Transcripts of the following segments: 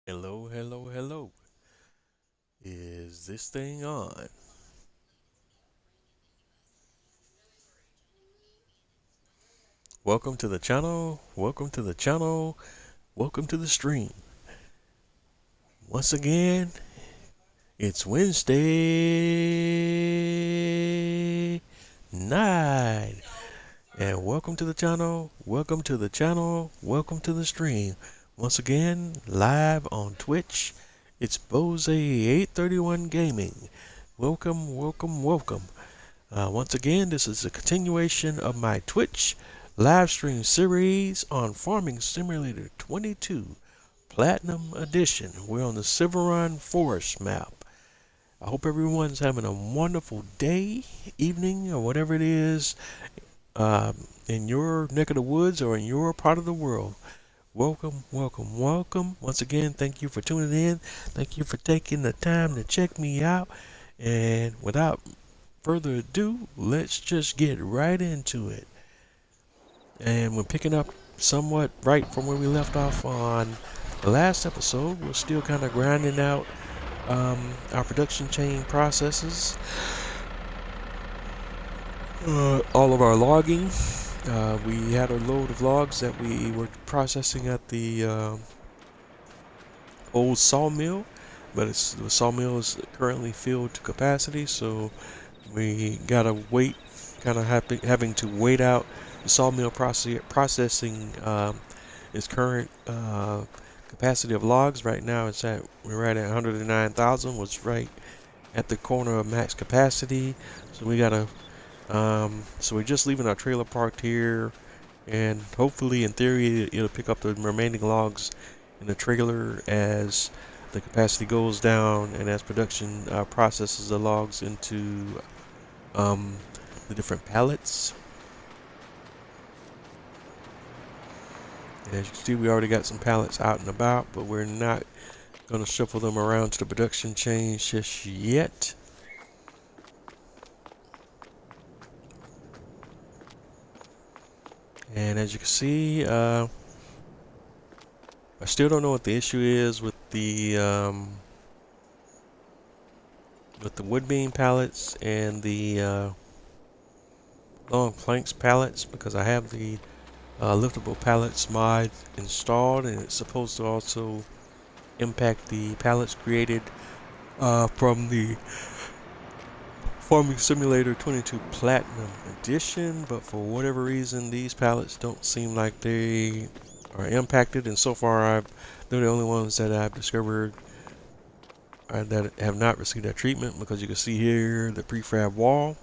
Hello, hello, hello. Is this thing on? Welcome to the channel. Welcome to the channel. Welcome to the stream. Once again, it's Wednesday night. And welcome to the channel. Welcome to the channel. Welcome to the stream. Once again, live on Twitch. It's Bose 831 Gaming. Welcome, welcome, welcome. Once again, this is a continuation of my Twitch live stream series on Farming Simulator 22 Platinum Edition. We're on the Silverrun Forest map. I hope everyone's having a wonderful day, evening, or whatever it is in your neck of the woods or in your part of the world. Welcome, welcome, welcome. Once again, thank you for tuning in. Thank you for taking the time to check me out. And without further ado, let's just get right into it. And we're picking up somewhat right from where we left off on the last episode. We're still kind of grinding out our production chain processes, all of our logging. We had a load of logs that we were processing at the old sawmill, but the sawmill is currently filled to capacity, so we gotta wait, kind of having to wait out the sawmill processing its current capacity of logs. Right now, we're right at 109,000, which is right at the corner of max capacity. So we gotta, so we're just leaving our trailer parked here, and hopefully, in theory, it'll pick up the remaining logs in the trailer as the capacity goes down and as production processes the logs into the different pallets. And as you can see, we already got some pallets out and about, but we're not going to shuffle them around to the production chain just yet. And as you can see, I still don't know what the issue is with the wood beam pallets and the long planks pallets, because I have the liftable pallets mod installed, and it's supposed to also impact the pallets created from the Farming Simulator 22 Platinum Edition. But for whatever reason, these pallets don't seem like they are impacted, and so far they're the only ones that I've discovered that have not received that treatment, because you can see here the prefab wall.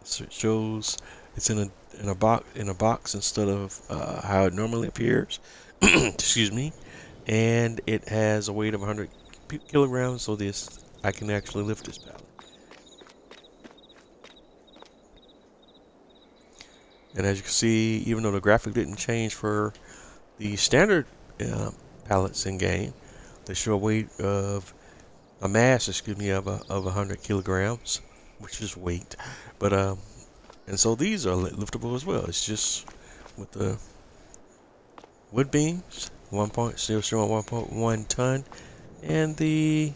So it shows it's in a box instead of how it normally appears. Excuse me. And it has a weight of 100 kilograms, so I can actually lift this pallet. And as you can see, even though the graphic didn't change for the standard pallets in game, they show a mass, excuse me, of 100 kilograms, which is weight. But and so these are liftable as well. It's just with the wood beams, still showing 1.1 ton, and the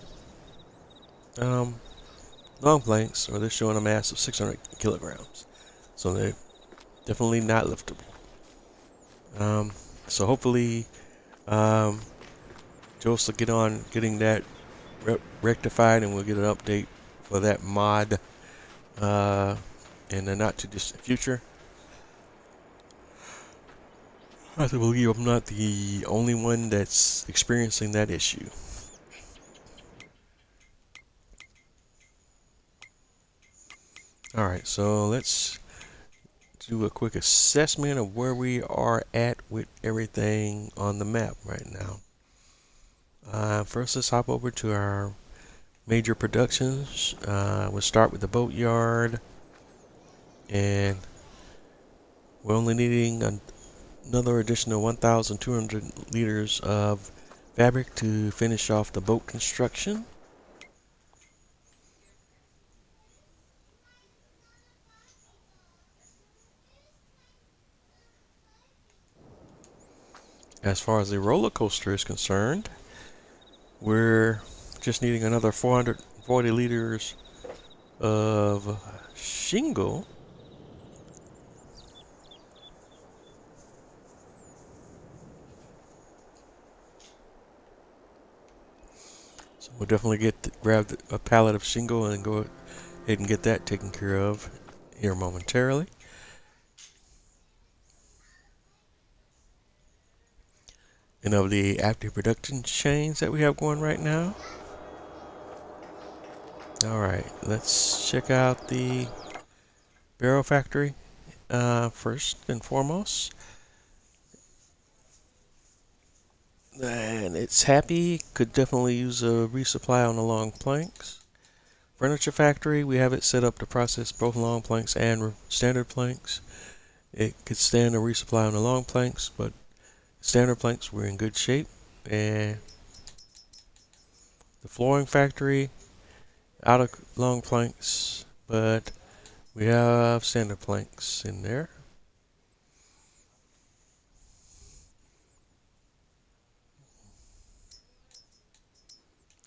long planks, or they're showing a mass of 600 kilograms. So they're definitely not liftable. So hopefully, Jost will get on getting that rectified, and we'll get an update for that mod in the not too distant future. I believe I'm not the only one that's experiencing that issue. Alright, so let's do a quick assessment of where we are at with everything on the map right now. First, let's hop over to our major productions. We'll start with the boatyard, and we're only needing another additional 1,200 liters of fabric to finish off the boat construction. As far as the roller coaster is concerned, We're just needing another 440 liters of shingle. So we'll definitely grab a pallet of shingle and go ahead and get that taken care of here momentarily. And of the active production chains that we have going right now. Alright, let's check out the barrel factory first and foremost. And it's happy, could definitely use a resupply on the long planks. Furniture factory, we have it set up to process both long planks and standard planks. It could stand a resupply on the long planks, but standard planks we're in good shape. And the flooring factory, out of long planks, but we have standard planks in there.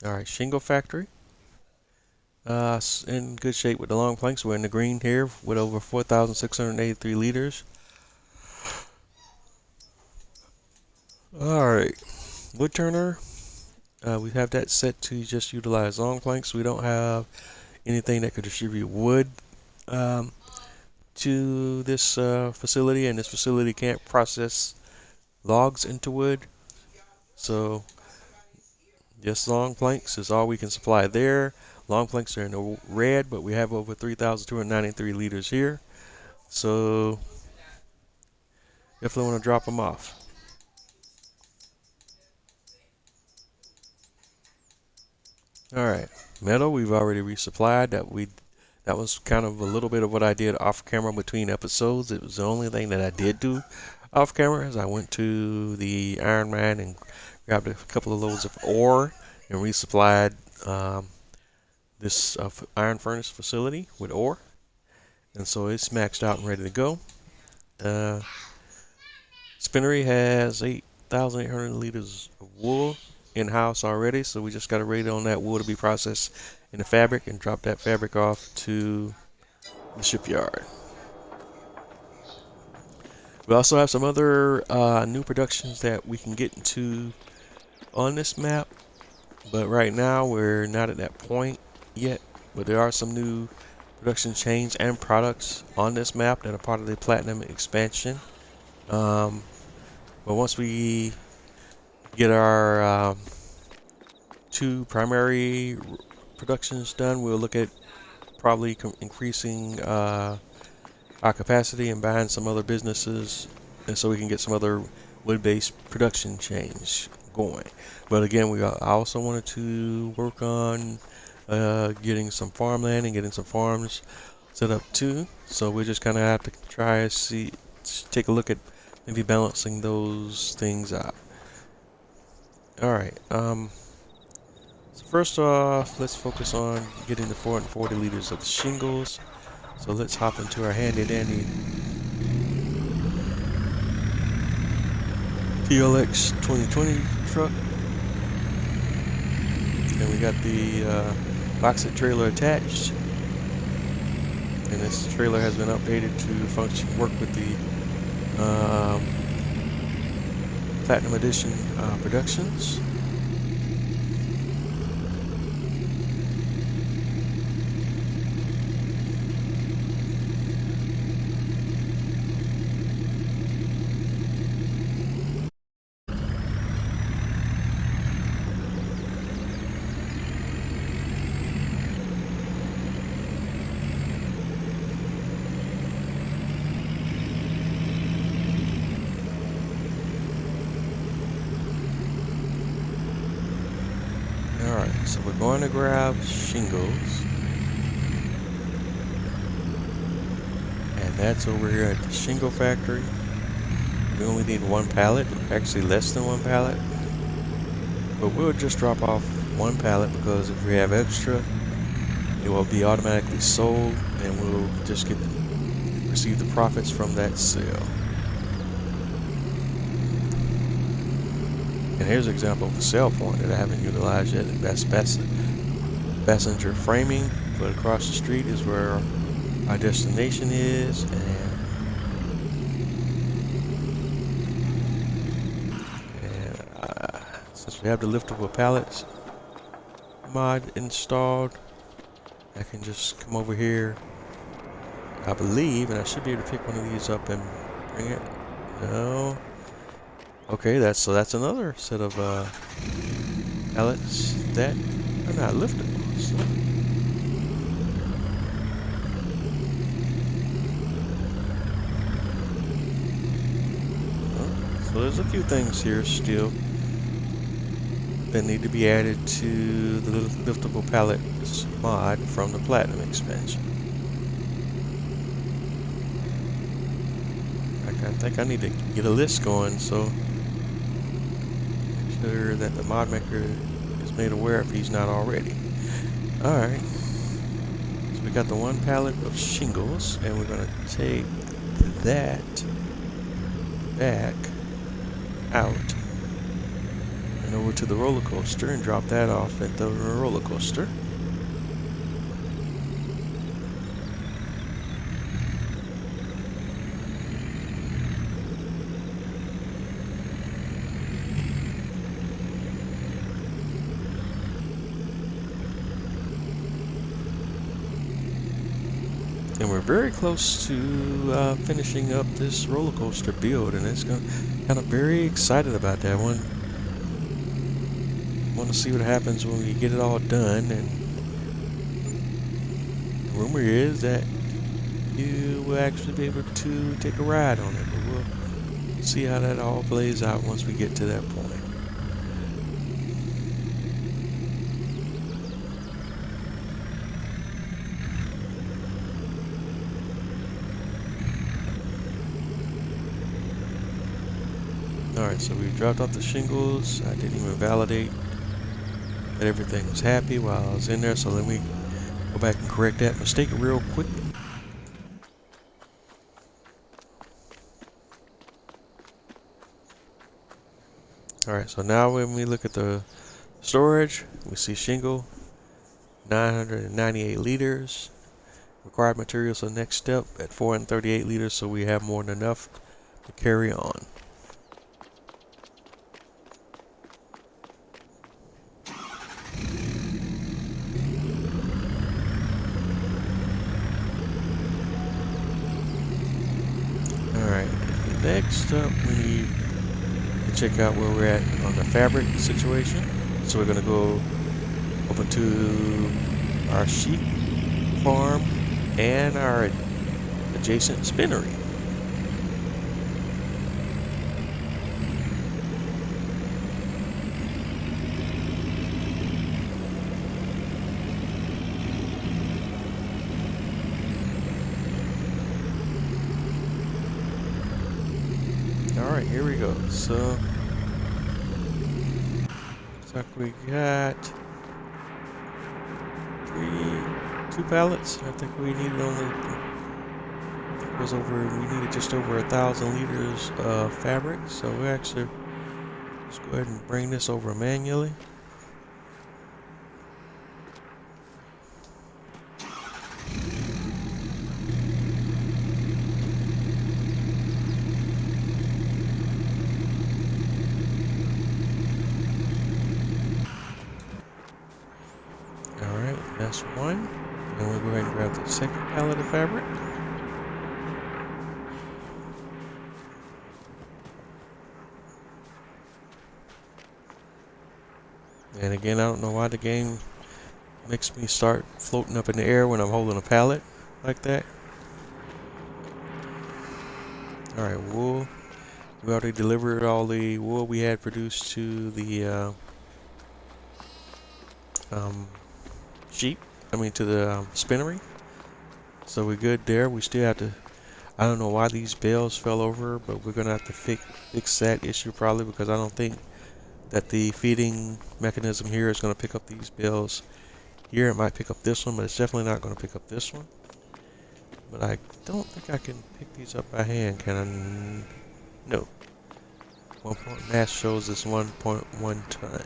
Alright, shingle factory. In good shape with the long planks. We're in the green here with over 4,683 liters. Alright, wood turner. We have that set to just utilize long planks. We don't have anything that could distribute wood to this facility, and this facility can't process logs into wood. So just long planks is all we can supply there. Long planks are in the red, but we have over 3,293 liters here. So definitely want to drop them off. Alright, metal we've already resupplied. That was kind of a little bit of what I did off camera between episodes. It was the only thing that I did do off camera is I went to the iron mine and grabbed a couple of loads of ore and resupplied this iron furnace facility with ore, and so it's maxed out and ready to go. Spinnery has 8,800 liters of wool in-house already, so we just got to wait on that wool to be processed in the fabric and drop that fabric off to the shipyard. We also have some other new productions that we can get into on this map, but right now we're not at that point yet. But there are some new production chains and products on this map that are part of the Platinum expansion. But once we get our two primary productions done, we'll look at probably increasing our capacity and buying some other businesses, and so we can get some other wood-based production chains going. But again, I also wanted to work on getting some farmland and getting some farms set up too. So we just kind of have to try to take a look at maybe balancing those things out. All right. So first off, let's focus on getting the 440 liters of shingles. So let's hop into our handy dandy TLX 2020 truck. And we got the box trailer attached. And this trailer has been updated to work with the Platinum Edition productions. Alright, so we're going to grab shingles. And that's over here at the shingle factory. We only need one pallet, actually less than one pallet. But we'll just drop off one pallet because if we have extra, it will be automatically sold and we'll just receive the profits from that sale. And here's an example of a sell point that I haven't utilized yet, and that's passenger framing. But across the street is where our destination is, and since we have the liftable pallets mod installed, I can just come over here, I believe, and I should be able to pick one of these up and bring it. No. Okay, that's another set of pallets that are not liftable. So there's a few things here still that need to be added to the liftable pallets mod from the Platinum expansion. I think I need to get a list going, so make sure that the mod maker is made aware if he's not already. Alright, so we got the one pallet of shingles, and we're going to take that back out and over to the roller coaster and drop that off at the roller coaster. And we're very close to finishing up this roller coaster build, and it's kind of very excited about that one. Want to see what happens when we get it all done, and the rumor is that you will actually be able to take a ride on it, but we'll see how that all plays out once we get to that point. Alright, so we dropped off the shingles. I didn't even validate that everything was happy while I was in there, so let me go back and correct that mistake real quick. Alright, so now when we look at the storage, we see shingle 998 liters. Required materials, so next step at 438 liters, so we have more than enough to carry on. Alright, next up we need to check out where we're at on the fabric situation. So we're going to go over to our sheep farm and our adjacent spinnery. Alright, here we go. So, looks like we got two pallets. I think we needed we needed just over 1,000 liters of fabric. So we actually, let's go ahead and bring this over manually. That's one. And we'll go ahead and grab the second pallet of fabric. And again, I don't know why the game makes me start floating up in the air when I'm holding a pallet like that. Alright, wool. We already delivered all the wool we had produced to the to the spinnery. So we're good there. We still have to, I don't know why these bales fell over, but we're gonna have to fix that issue probably, because I don't think that the feeding mechanism here is gonna pick up these bales here. It might pick up this one, but it's definitely not gonna pick up this one. But I don't think I can pick these up by hand, can I? No. mass shows is 1.1 ton.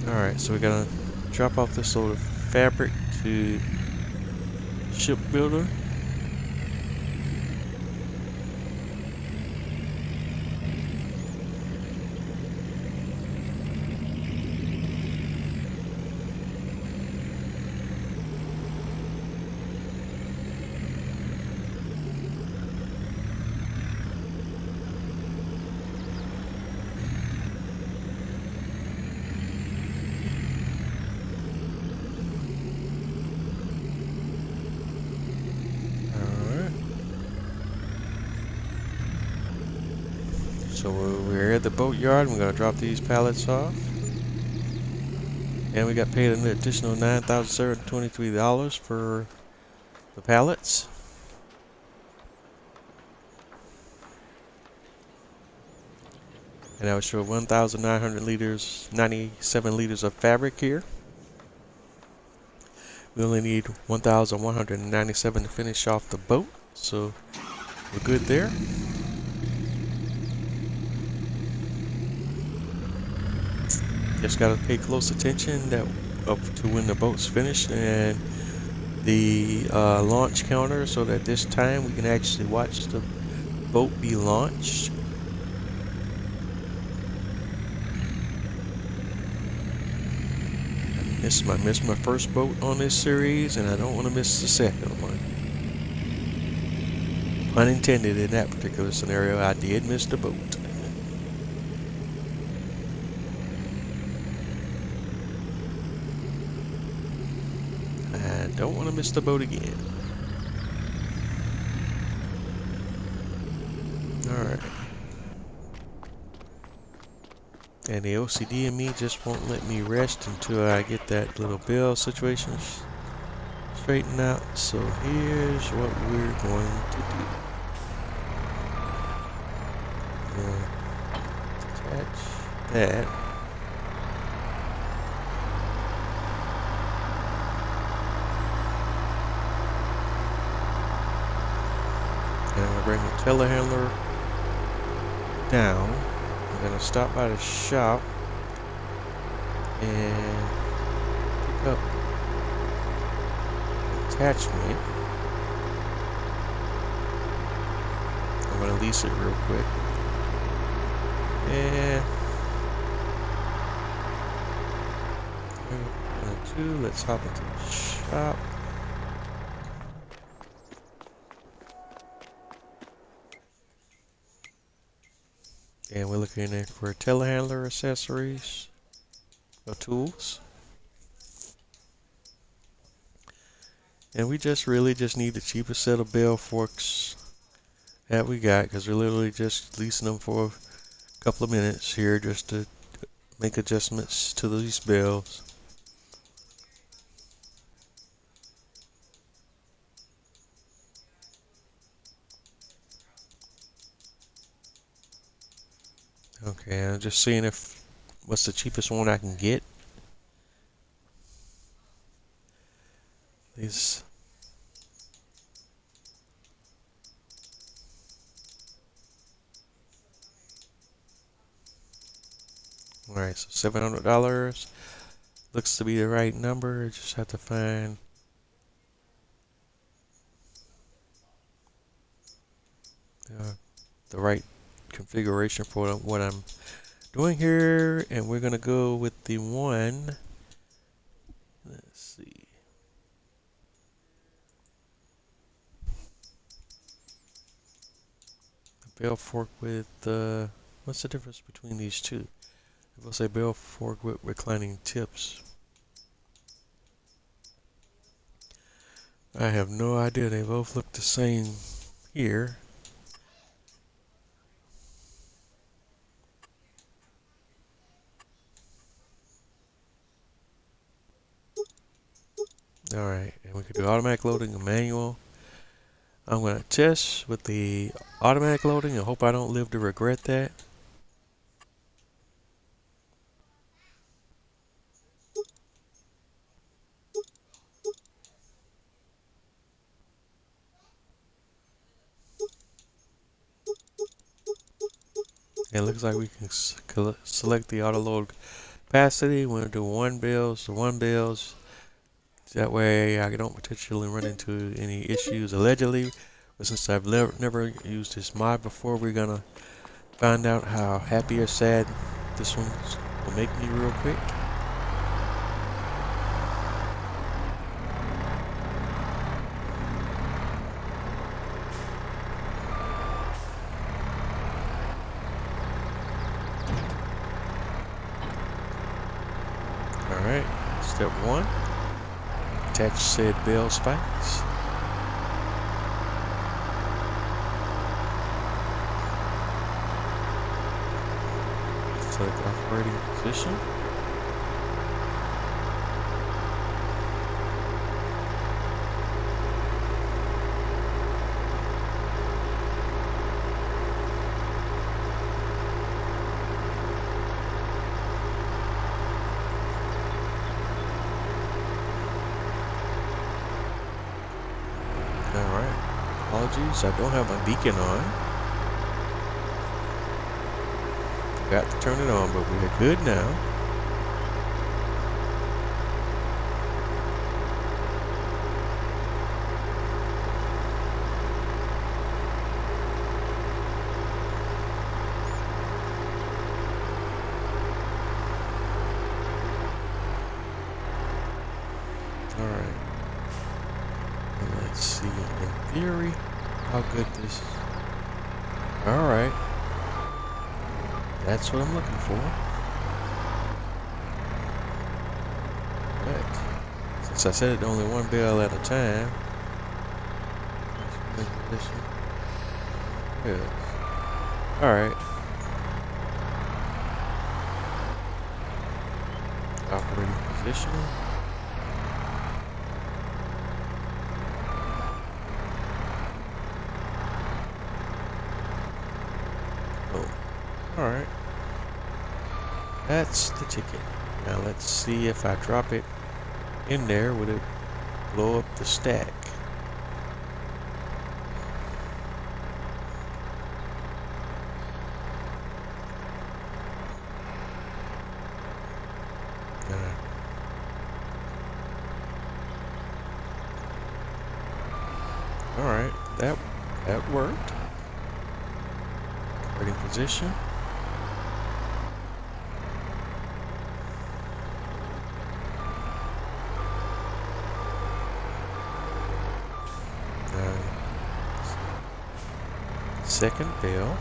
Alright, so we're gonna drop off this load of fabric to shipbuilder. So we're at the boatyard. We're going to drop these pallets off. And we got paid an additional $9,723 for the pallets. And I would show 1,900 liters, 97 liters of fabric here. We only need 1,197 to finish off the boat. So we're good there. Just gotta pay close attention up to when the boat's finished and the launch counter, so that this time we can actually watch the boat be launched. I missed my first boat on this series, and I don't want to miss the second one. Unintended in that particular scenario, I did miss the boat. Don't want to miss the boat again. Alright. And the OCD in me just won't let me rest until I get that little bill situation straightened out. So here's what we're going to do. Attach that. And I'm going to bring the telehandler down. I'm going to stop by the shop and pick up the attachment. I'm going to lease it real quick. And let's hop into the shop. And we're looking at for telehandler accessories or tools. And we really just need the cheapest set of bell forks that we got, because we're literally just leasing them for a couple of minutes here just to make adjustments to these bells. Okay, I'm just seeing what's the cheapest one I can get. These. Alright, so $700 looks to be the right number. Just have to find the right configuration for what I'm doing here, and we're gonna go with the one. Let's see. A bell fork with what's the difference between these two? If I say bell fork with reclining tips, I have no idea. They both look the same here. Alright, and we can do automatic loading and manual. I'm going to test with the automatic loading and hope I don't live to regret that. It looks like we can select the auto load capacity. We're going to do one bills to one bills. That way I don't potentially run into any issues allegedly. But since I've never used this mod before, we're going to find out how happy or sad this one will make me real quick. Alright, step one. Attach said bell spikes. Select operating position. Alright, apologies, I don't have my beacon on. Forgot to turn it on, but we're good now. Alright. Let's see, in theory, how good this is. Alright. That's what I'm looking for. But since I said it only one bell at a time. Good. Alright. Operating position. Alright, that's the ticket. Now let's see if I drop it in there, would it blow up the stack? Alright, that worked. Operating position. Second bell.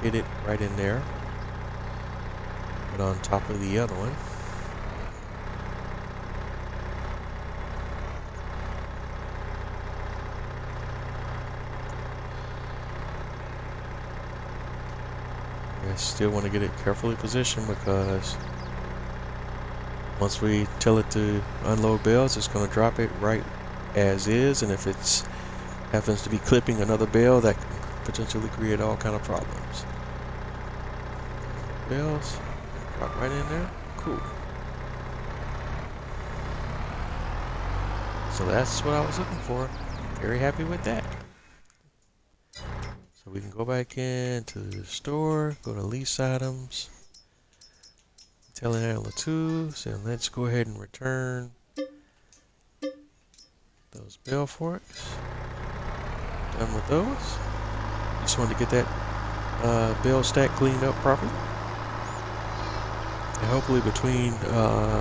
Fit it right in there, but on top of the other one. I still want to get it carefully positioned because once we tell it to unload bells, it's going to drop it right as is, and if it's happens to be clipping another bell, that can potentially create all kind of problems. Bells, drop right in there. Cool. So that's what I was looking for. Very happy with that. So we can go back into the store, go to lease items, telehandler 2, so let's go ahead and return those bell forks. Done with those. Just wanted to get that bell stack cleaned up properly. And hopefully between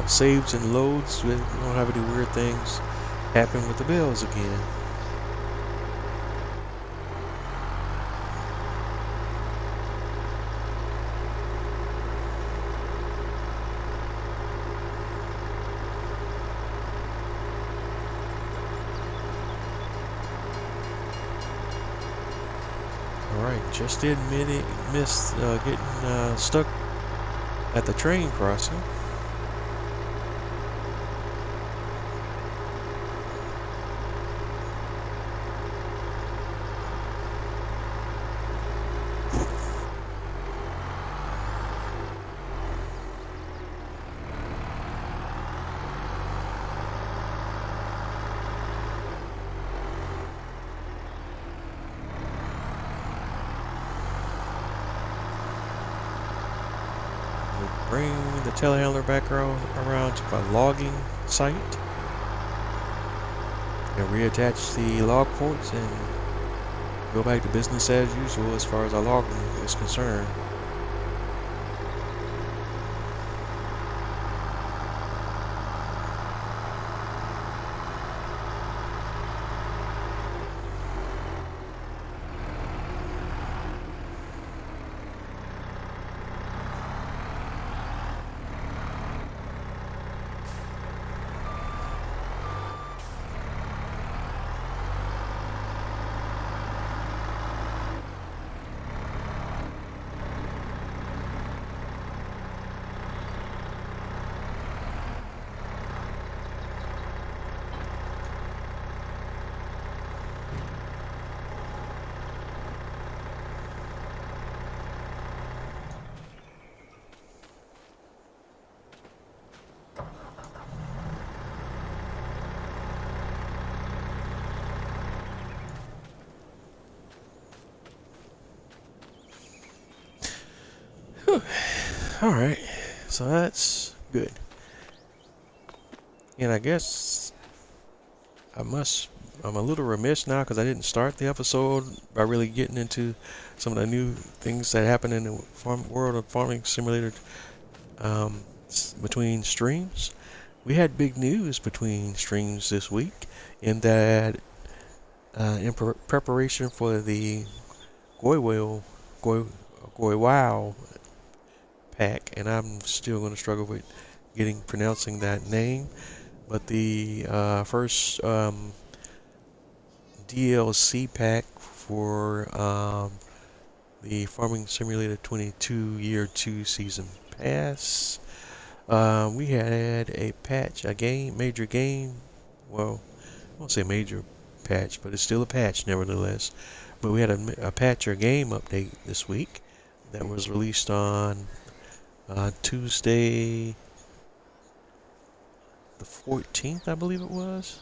saves and loads, we don't have any weird things happen with the bells again. Alright, just did miss getting stuck at the train crossing. bring the telehandler back around to a logging site and reattach the log forks and go back to business as usual as far as our logging is concerned. Alright, so that's good. And I guess I'm a little remiss now because I didn't start the episode by really getting into some of the new things that happen in the world of Farming Simulator between streams. We had big news between streams this week in that in preparation for the Goy Wow pack, and I'm still going to struggle with pronouncing that name, but the first DLC pack for the Farming Simulator 22 Year 2 Season Pass. We had a patch, major game. Well, I won't say major patch, but it's still a patch nevertheless. But we had a patch or game update this week that was released on Tuesday the 14th, I believe it was.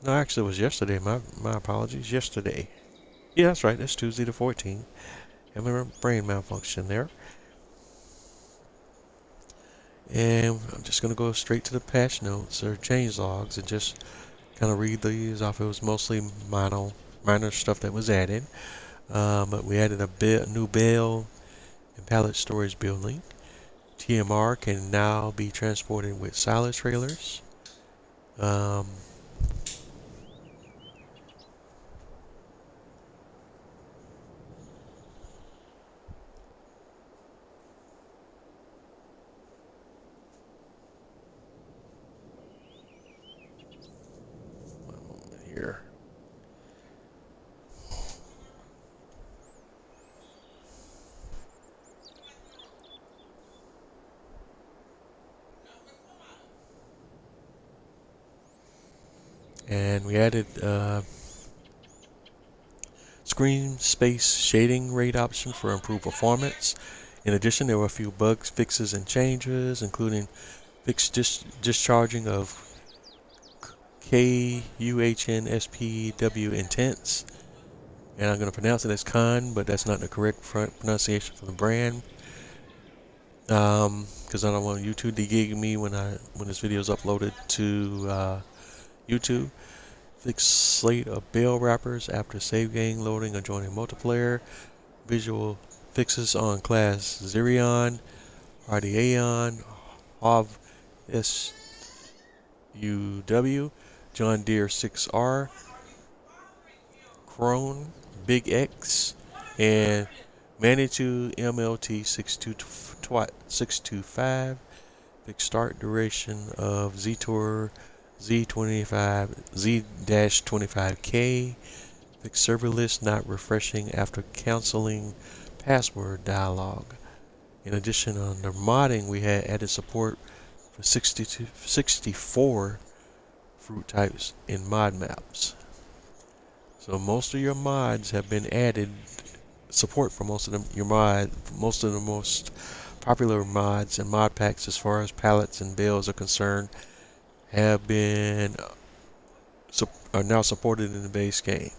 No, actually it was yesterday. My apologies. Yesterday. Yeah, that's right. That's Tuesday the 14th. Having a brain malfunction there. And I'm just going to go straight to the patch notes or change logs and just kind of read these off. It was mostly minor stuff that was added. But we added a new bale and pallet storage building. TMR can now be transported with silage trailers. Here. And we added screen space shading rate option for improved performance. In addition, there were a few bugs, fixes, and changes, including fixed discharging of KUHNSPW intents. And I'm going to pronounce it as Khan, but that's not the correct pronunciation for the brand. Because I don't want YouTube to gig me when this video is uploaded to YouTube. Fix slate of bale wrappers after save game loading or joining multiplayer. Visual fixes on class Zerion, Ardeaon, Hov SUW, John Deere 6R, Krone, Big X, and Manitou MLT 625. Fixed start duration of Z-Tour Z-25K. Fixed server list not refreshing after canceling password dialog. In addition, under modding, we had added support for 64 fruit types in mod maps. So most of your mods have been added. Support for most of the most popular mods and mod packs as far as pallets and bales are concerned have been are now supported in the base game.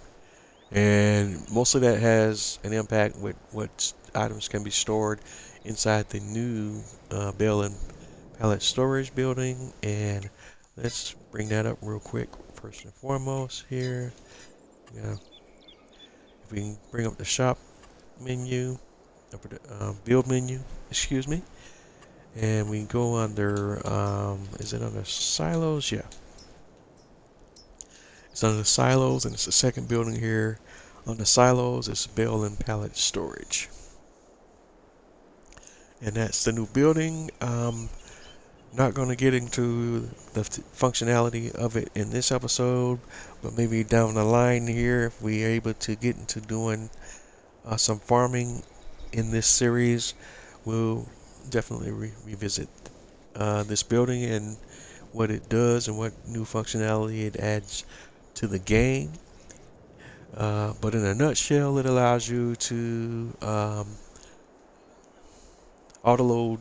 And mostly that has an impact with what items can be stored inside the new bale and pallet storage building. And let's bring that up real quick. First and foremost here, yeah, if we can bring up the shop menu, build menu, excuse me, and we go under, is it under silos? Yeah, it's under silos, and it's the second building here. On the silos, it's bale and pallet storage. And that's the new building. Not going to get into the functionality of it in this episode, but maybe down the line here, if we're able to get into doing some farming in this series, we'll definitely revisit this building and what it does and what new functionality it adds to the game. But in a nutshell, it allows you to auto-load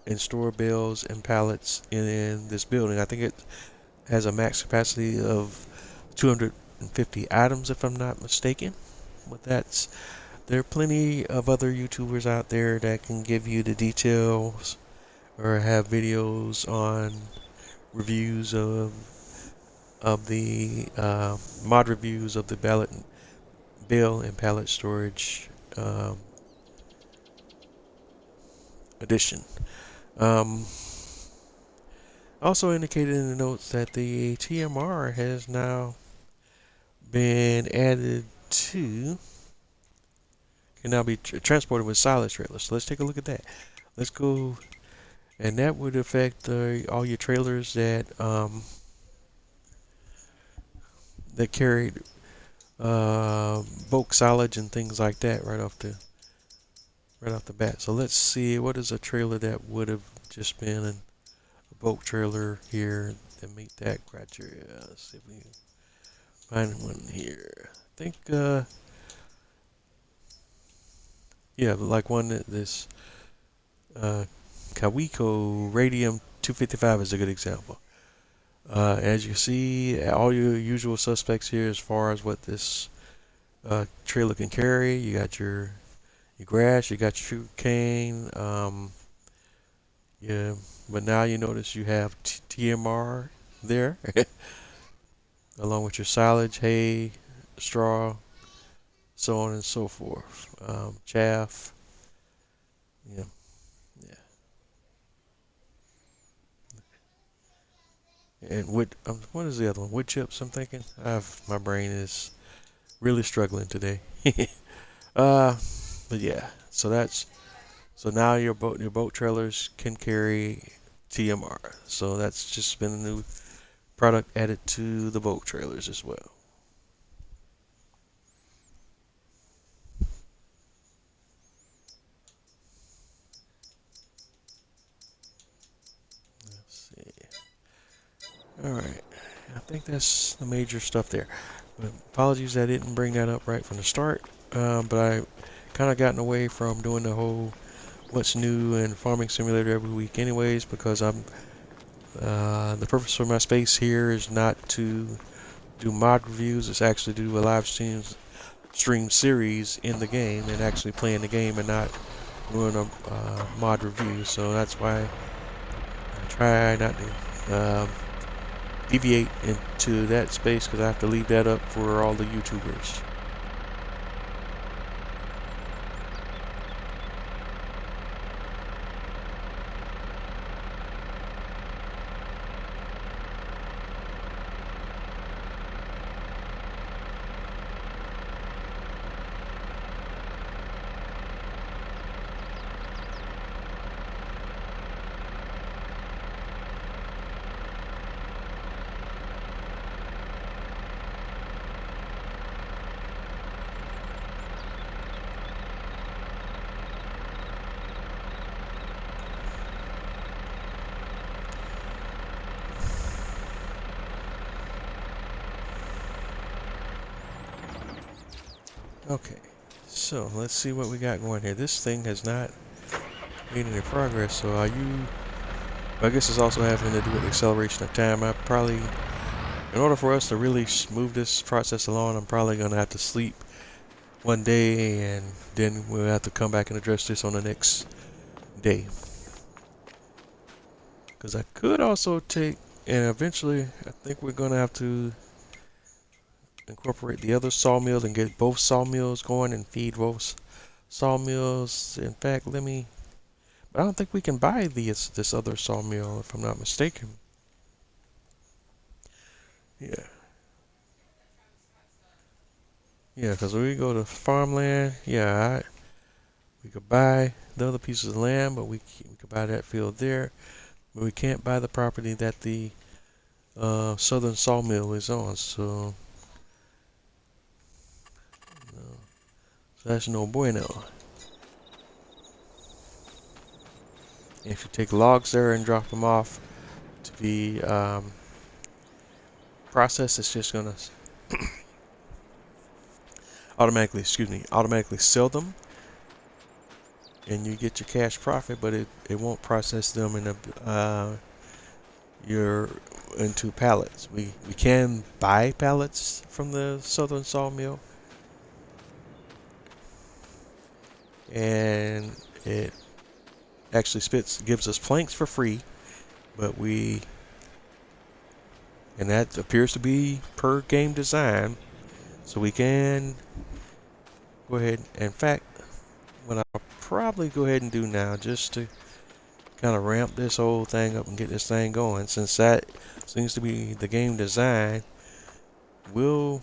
and store bales and pallets in this building. I think it has a max capacity of 250 items, if I'm not mistaken. But there are plenty of other YouTubers out there that can give you the details or have videos on reviews of the mod reviews of the bale and pallet storage edition. Also indicated in the notes that the TMR has now been added to, can now be transported with silage trailers. So let's take a look at that. Let's go, and that would affect all your trailers that that carried bulk silage and things like that right off the bat. So let's see, what is a trailer that would have just been a bulk trailer here that meet that criteria? Let's see if we can find one here. I think yeah, like one that this Kawiko Radium 255 is a good example. As you see, all your usual suspects here as far as what this trailer can carry. You got your grass, you got your sugar cane, yeah, but now you notice you have TMR there, along with your silage, hay, straw, so on and so forth, chaff, yeah, yeah, and wood. What is the other one? Wood chips. I'm thinking. My brain is really struggling today. But yeah, so now your boat trailers can carry TMR. So that's just been a new product added to the boat trailers as well. Let's see. All right, I think that's the major stuff there. But apologies I didn't bring that up right from the start. But I kind of gotten away from doing the whole what's new in Farming Simulator every week anyways, because I'm the purpose for my space here is not to do mod reviews. It's actually to do a live stream series in the game and actually playing the game and not doing a mod review. So that's why I try not to deviate into that space, because I have to leave that up for all the YouTubers. Okay, so let's see what we got going here. This thing has not made any progress, so I guess it's also having to do with acceleration of time. I probably in order for us to really move this process along, I'm probably gonna have to sleep one day, and then we'll have to come back and address this on the next day. Because I could also take, and eventually I think we're gonna have to incorporate the other sawmills and get both sawmills going and feed both sawmills. In fact, but I don't think we can buy this other sawmill if I'm not mistaken. Yeah. Yeah, because when we go to farmland, yeah, we could buy the other pieces of land, but we could buy that field there. But we can't buy the property that the southern sawmill is on. So, no, so that's no bueno. And if you take logs there and drop them off to be processed, it's just gonna automatically sell them, and you get your cash profit, but it won't process them in into pallets. We can buy pallets from the southern sawmill, and it actually gives us planks for free, but and that appears to be per game design, so we can go ahead. In fact, what I'll probably go ahead and do now, just to kind of ramp this whole thing up and get this thing going, since that seems to be the game design, we'll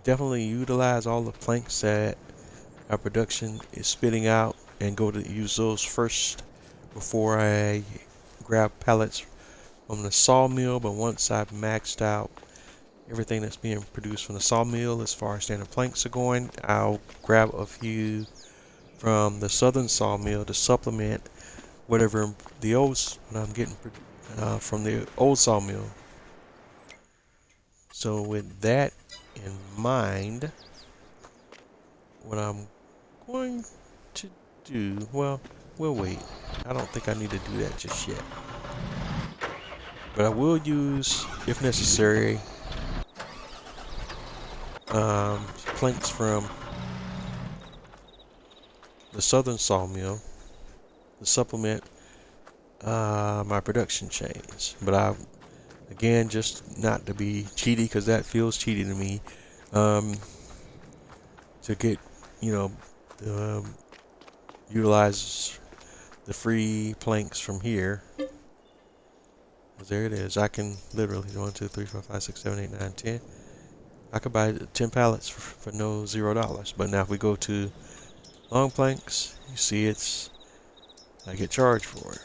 definitely utilize all the planks that our production is spitting out and go to use those first before I grab pallets from the sawmill. But once I've maxed out everything that's being produced from the sawmill as far as standard planks are going, I'll grab a few from the southern sawmill to supplement whatever I'm getting from the old sawmill. So with that in mind, what I'm going to do, well, we'll wait. I don't think I need to do that just yet. But I will use, if necessary, planks from the southern sawmill to supplement my production chains. But again, just not to be cheaty, because that feels cheaty to me, to get, utilize the free planks from here. There it is. I can literally 1, 2, 3, 4, 5, 6, 7, 8, 9, 10. I could buy 10 pallets for no $0. But now if we go to long planks, you see I get charged for it.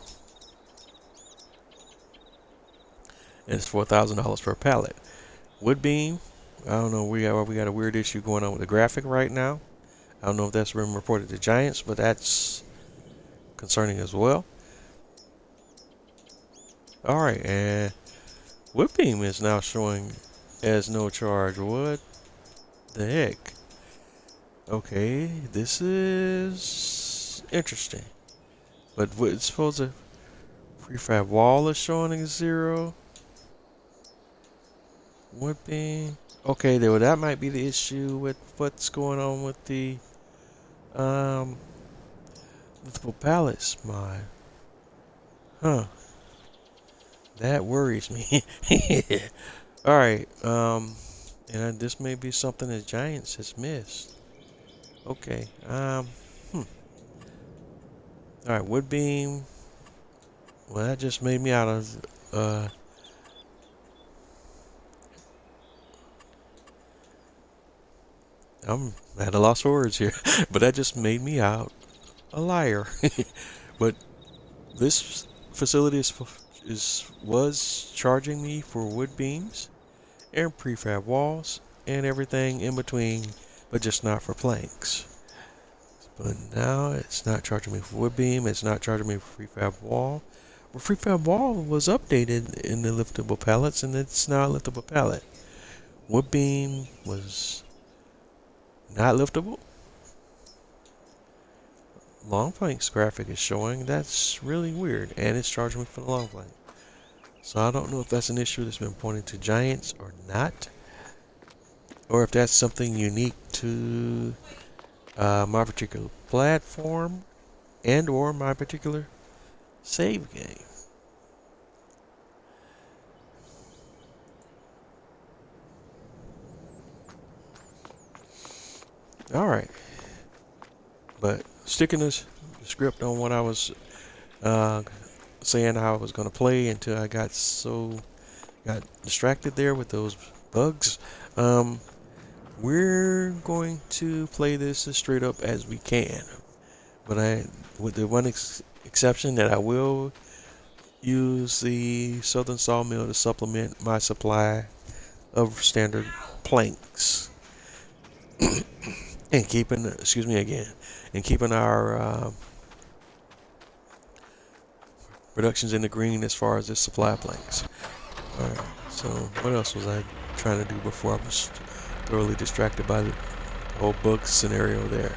And it's $4,000 per pallet. Wood beam, I don't know, we got a weird issue going on with the graphic right now. I don't know if that's been reported to Giants, but that's concerning as well. Alright, and wood beam is now showing as no charge. What the heck? Okay, this is interesting. But it's supposed to prefab wall is showing as 0. Wood beam. Okay, that might be the issue with what's going on with the multiple pallets mod. Huh. That worries me. Alright, and this may be something that Giants has missed. Okay, Alright, wood beam. Well, that just made me out of, I'm at a loss for words here, but that just made me out a liar. But this facility was charging me for wood beams and prefab walls and everything in between, but just not for planks. But now it's not charging me for wood beam, it's not charging me for prefab wall. Well, prefab wall was updated in the liftable pallets, and it's now a liftable pallet. Wood beam was not liftable. Long planks graphic is showing. That's really weird, and it's charging me for the long plank. So I don't know if that's an issue that's been pointed to Giants or not, or if that's something unique to my particular platform and or my particular save game. All right, but sticking to the script on what I was uh, saying how I was going to play until I got distracted there with those bugs. Um, we're going to play this as straight up as we can, but with the one exception that I will use the Southern Sawmill to supplement my supply of standard planks, and keeping our productions in the green as far as the supply planks. All right. So what else was I trying to do before I was thoroughly distracted by the whole bug scenario there?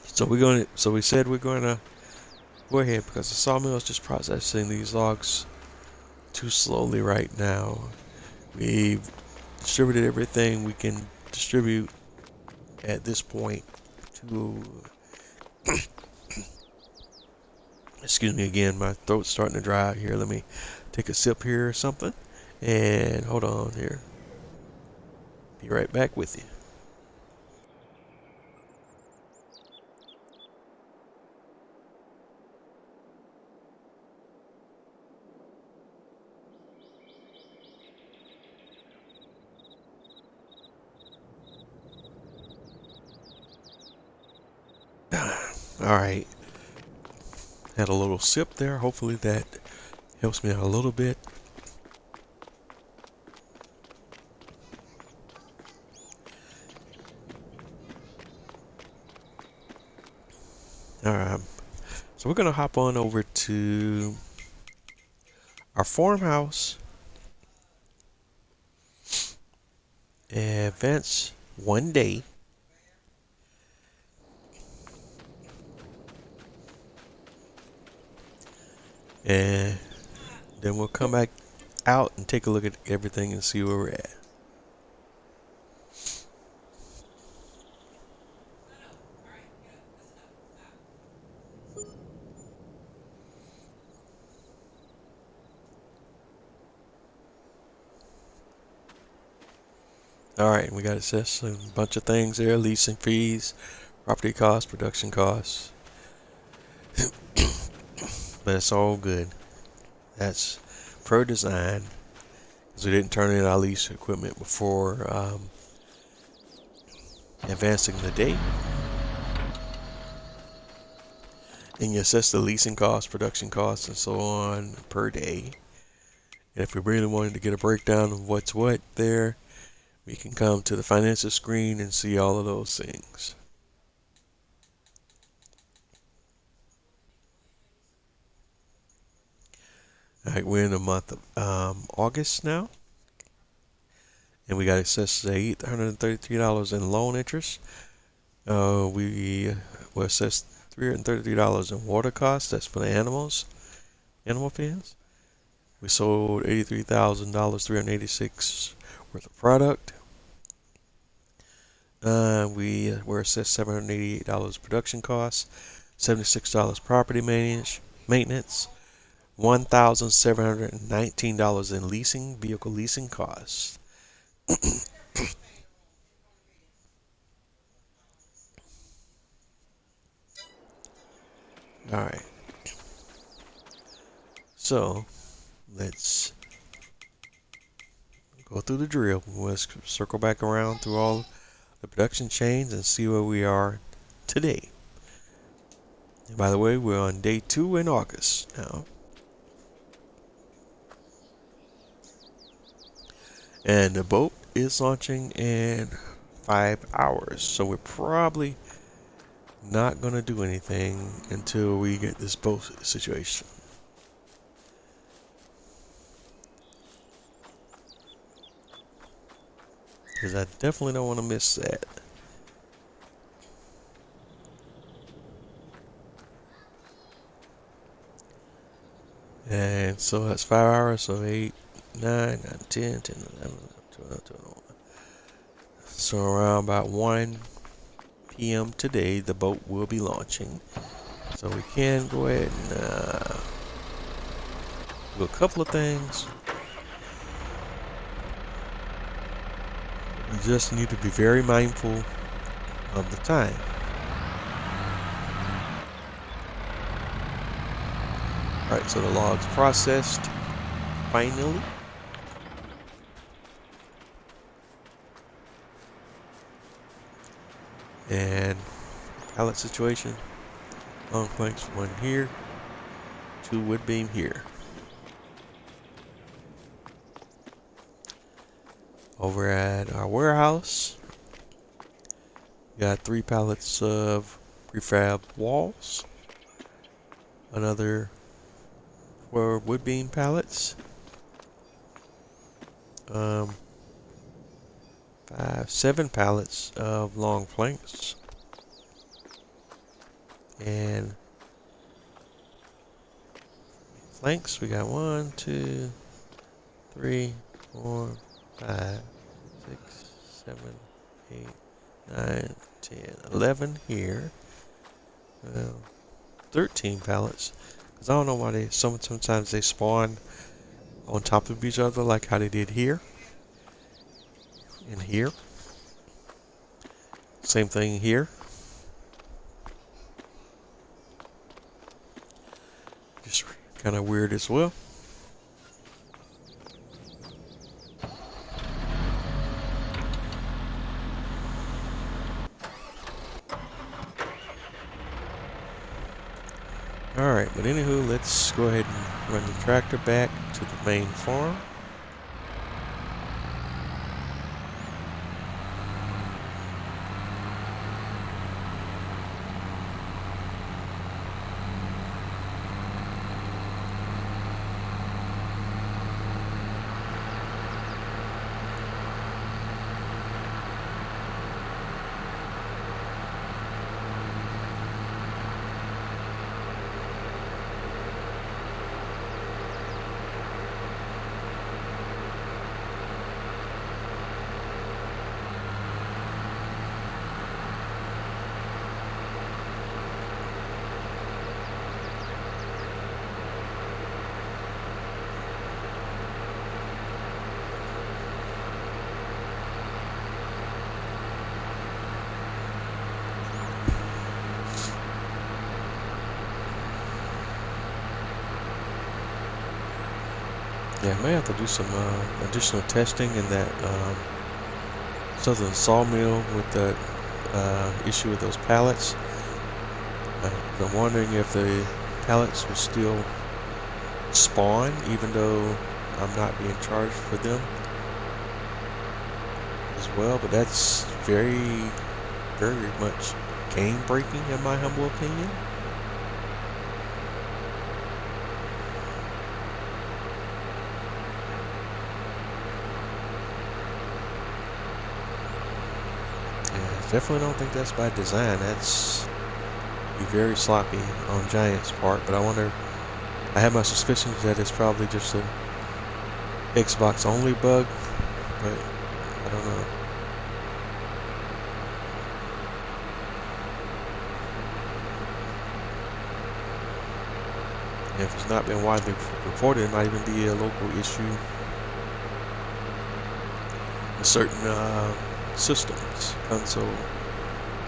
So we said we're going to go ahead because the sawmill is just processing these logs too slowly right now. We've distributed everything we can distribute at this point to excuse me again, my throat's starting to dry out here. Let me take a sip here or something. And hold on here. Be right back with you. All right. Had a little sip there. Hopefully that helps me out a little bit. All right. So we're going to hop on over to our farmhouse. Advance one day. And then we'll come back out and take a look at everything and see where we're at. All right, we got assessed a bunch of things there: leasing fees, property costs, production costs. But it's all good. That's per design, because we didn't turn in our lease equipment before advancing the day. And you assess the leasing costs, production costs, and so on per day. And if we really wanted to get a breakdown of what's what there, we can come to the finances screen and see all of those things. All right, we're in the month of August now, and we got assessed $833 in loan interest. We were assessed $333 in water costs. That's for the animal pens. We sold $83,000, 386 worth of product. We were assessed $788 production costs, $76 property maintenance, $1,719 in vehicle leasing costs. All right. So let's go through the drill. Let's circle back around through all the production chains and see where we are today. And by the way, we're on day 2 in August now. And the boat is launching in 5 hours. So we're probably not going to do anything until we get this boat situation. Because I definitely don't want to miss that. And so that's 5 hours, so 8, 9, 10, 10, 11, 12, 12. So around about 1 p.m. today, the boat will be launching. So we can go ahead and do a couple of things. We just need to be very mindful of the time. Alright, so the log's processed finally. And pallet situation. Long planks, 1 here, 2 wood beam here. Over at our warehouse, we got 3 pallets of prefab walls, another 4 wood beam pallets, 7 pallets of long planks, and planks. We got 1, 2, 3, 4, 5, 6, 7, 8, 9, 10, 11 here. 13 pallets. Because I don't know why they sometimes they spawn on top of each other, like how they did here and here. Same thing here. Just kind of weird as well. Alright, but anywho, let's go ahead and run the tractor back to the main farm. Yeah, I may have to do some additional testing in that southern sawmill with the issue with those pallets. I'm wondering if the pallets will still spawn even though I'm not being charged for them as well, but that's very, very much game breaking in my humble opinion. Definitely don't think that's by design. That's be very sloppy on Giant's part, but I have my suspicions that it's probably just an Xbox only bug, but I don't know. And if it's not been widely reported, it might even be a local issue in certain systems, console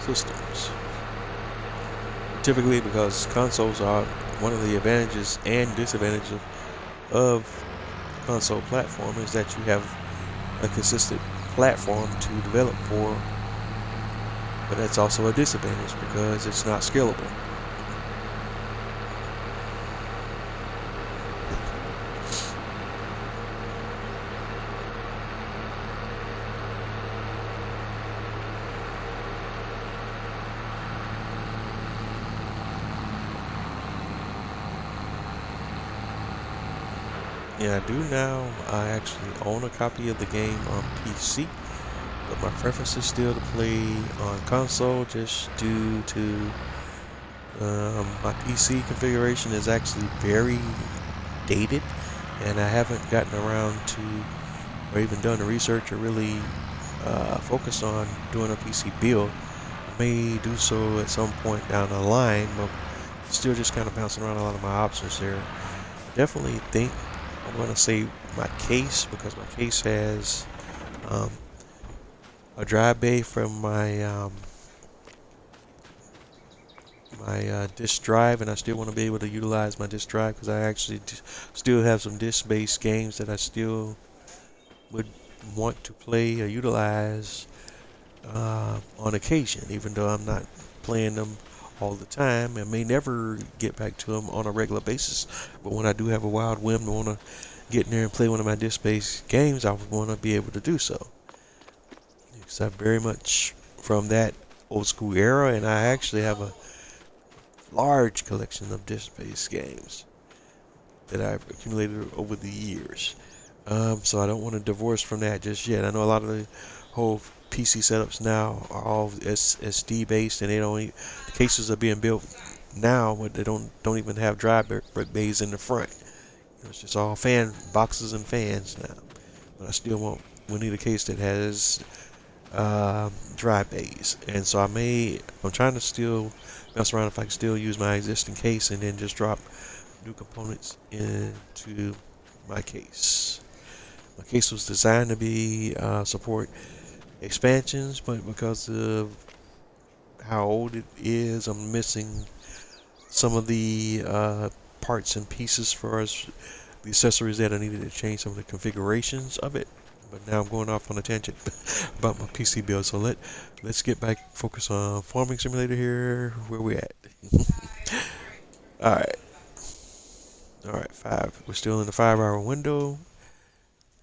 systems. Typically, because consoles are one of the advantages and disadvantages of console platform is that you have a consistent platform to develop for, but that's also a disadvantage because it's not scalable. Yeah, I do now. I actually own a copy of the game on PC, but my preference is still to play on console just due to my PC configuration is actually very dated. and I haven't gotten around to or even done the research or really focused on doing a PC build. I may do so at some point down the line, but still just kind of bouncing around a lot of my options there. Definitely think I'm going to say my case, because my case has um, a drive bay from my disk drive, and I still want to be able to utilize my disk drive because I actually still have some disk-based games that I still would want to play or utilize on occasion, even though I'm not playing them all the time. I may never get back to them on a regular basis, but when I do have a wild whim to want to get in there and play one of my disc-based games, I would want to be able to do so. Because I'm very much from that old school era, and I actually have a large collection of disc-based games that I've accumulated over the years. So I don't want to divorce from that just yet. I know a lot of the whole PC setups now are all SSD based, and they don't. The cases are being built now, but they don't even have drive bays in the front. It's just all fan boxes and fans now. But I still want. We need a case that has drive bays, and so I'm trying to still mess around if I can still use my existing case and then just drop new components into my case. My case was designed to be support expansions, but because of how old it is, I'm missing some of the parts and pieces for us, the accessories that I needed to change some of the configurations of it. But now I'm going off on a tangent about my PC build. So let's get back focus on Farming Simulator here. Where we at? All right, all right. 5. We're still in the 5-hour window.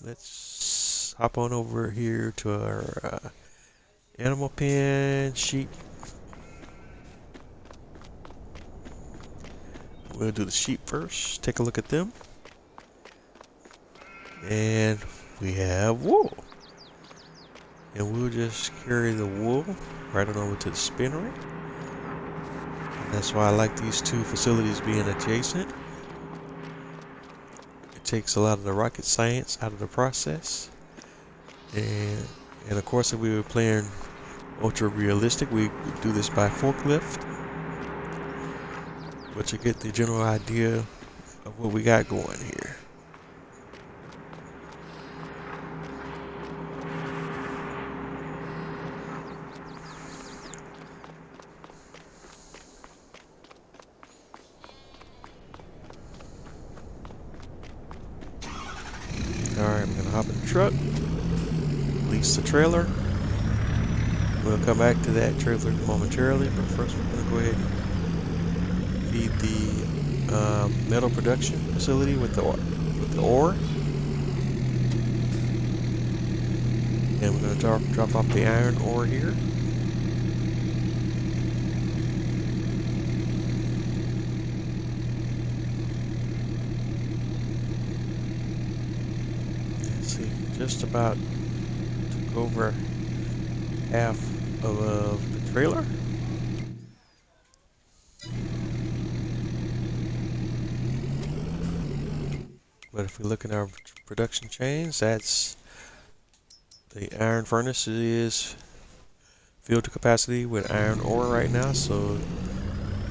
Let's hop on over here to our animal pen, sheep. We'll do the sheep first. Take a look at them. And we have wool. And we'll just carry the wool right on over to the spinnery. And that's why I like these two facilities being adjacent. It takes a lot of the rocket science out of the process. And of course, if we were playing ultra realistic, we do this by forklift. But you get the general idea of what we got going here. Alright, I'm gonna hop in the truck, release the trailer. We'll come back to that trailer momentarily, but first we're gonna go ahead and feed the metal production facility with the ore. And we're gonna drop off the iron ore here. Just about took over half of the trailer. But if we look at our production chains, that's the iron furnace is filled to capacity with iron ore right now, so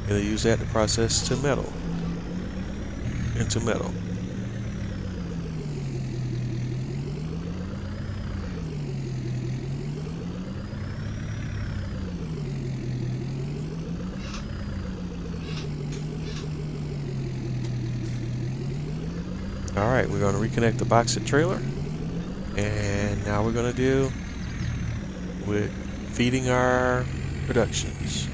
it'll use that to process into metal. Alright, we're going to reconnect the boxed trailer, and now we're going to deal with feeding our productions.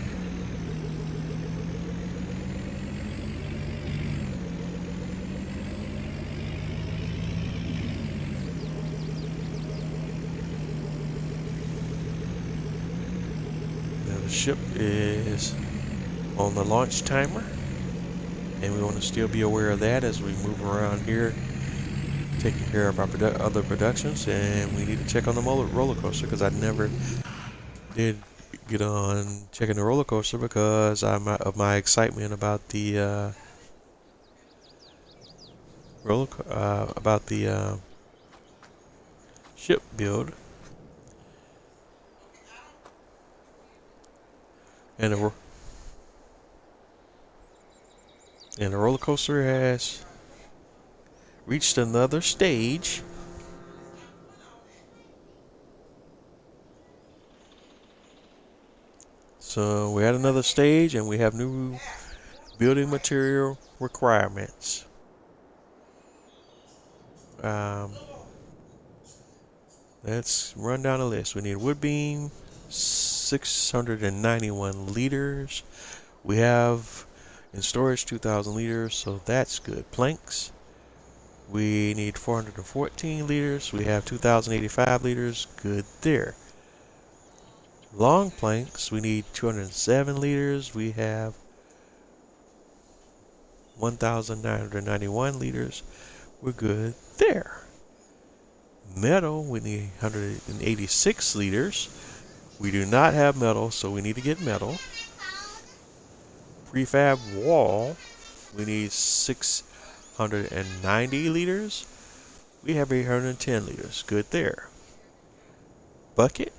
Now the ship is on the launch timer, and we want to still be aware of that as we move around here, taking care of our other productions. And we need to check on the roller coaster, because I never did get on checking the roller coaster because of my excitement about the about the ship build, and the roller coaster has reached another stage. So we're at another stage, and we have new building material requirements. Um, let's run down the list. We need wood beam, 691 liters. We have in storage 2,000 liters, so that's good. Planks, we need 414 liters. We have 2,085 liters, good there. Long planks, we need 207 liters. We have 1,991 liters, we're good there. Metal, we need 186 liters. We do not have metal, so we need to get metal. Prefab wall, we need 690 liters. We have 810 liters, good there. Bucket,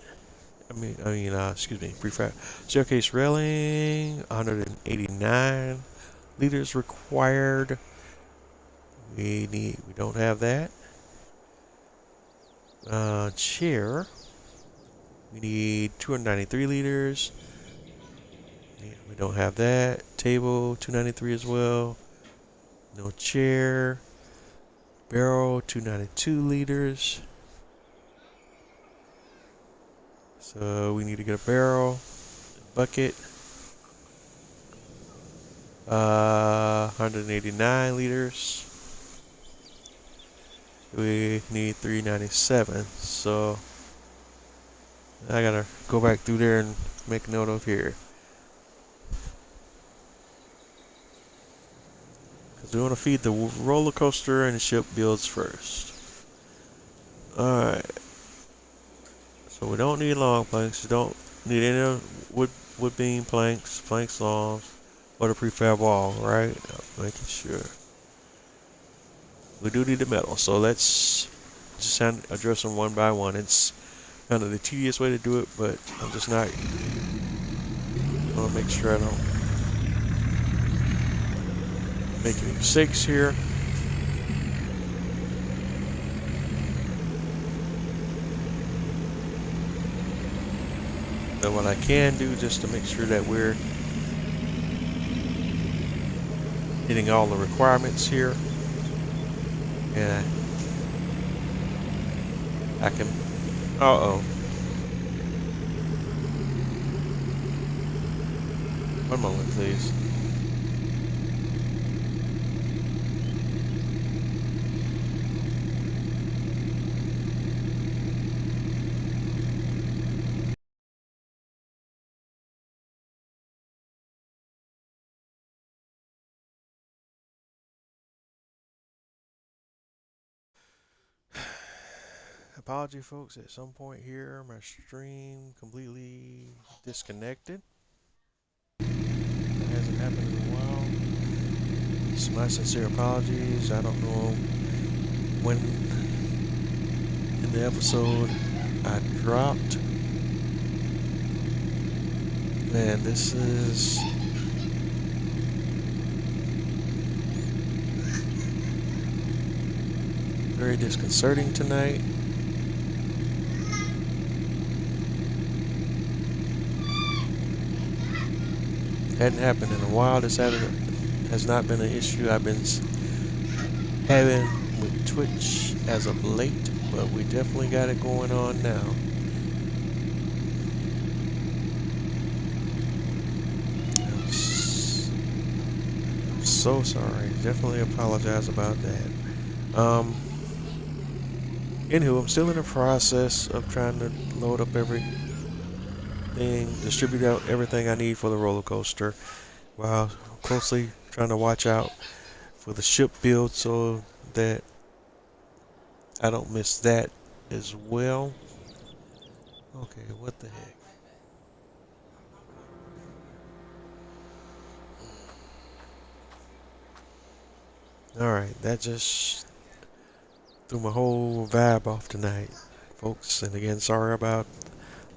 excuse me, prefab staircase railing, 189 liters required. We don't have that. Chair, we need 293 liters. Yeah, we don't have that. Table, 293 as well. No chair. Barrel, 292 liters. So we need to get a barrel. Bucket, 189 liters. We need 397. So I gotta go back through there and make a note of here. Because we want to feed the roller coaster and the ship builds first. Alright. So we don't need long planks. We don't need any wood beam planks, longs, or the prefab wall, right? Making sure. We do need the metal, so let's just address them one by one. It's kind of the tedious way to do it, but I'm just not. I want to make sure I don't make any mistakes here. But what I can do just to make sure that we're hitting all the requirements here, and I can. One moment, please. Apology, folks. At some point here, my stream completely disconnected. That hasn't happened in a while. It's my sincere apologies. I don't know when in the episode I dropped. Man, this is very disconcerting tonight. Hadn't happened in a while. This has not been an issue I've been having with Twitch as of late, but we definitely got it going on now. I'm so sorry. Definitely apologize about that. Anywho, I'm still in the process of trying to load up everything, distribute out everything I need for the roller coaster, while closely trying to watch out for the ship build so that I don't miss that as well. Okay, what the heck? Alright, that just threw my whole vibe off tonight, folks. And again, sorry about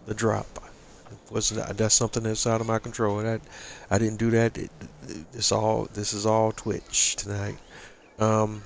the drop. That's something that's out of my control. I didn't do that. This is all Twitch tonight. Um,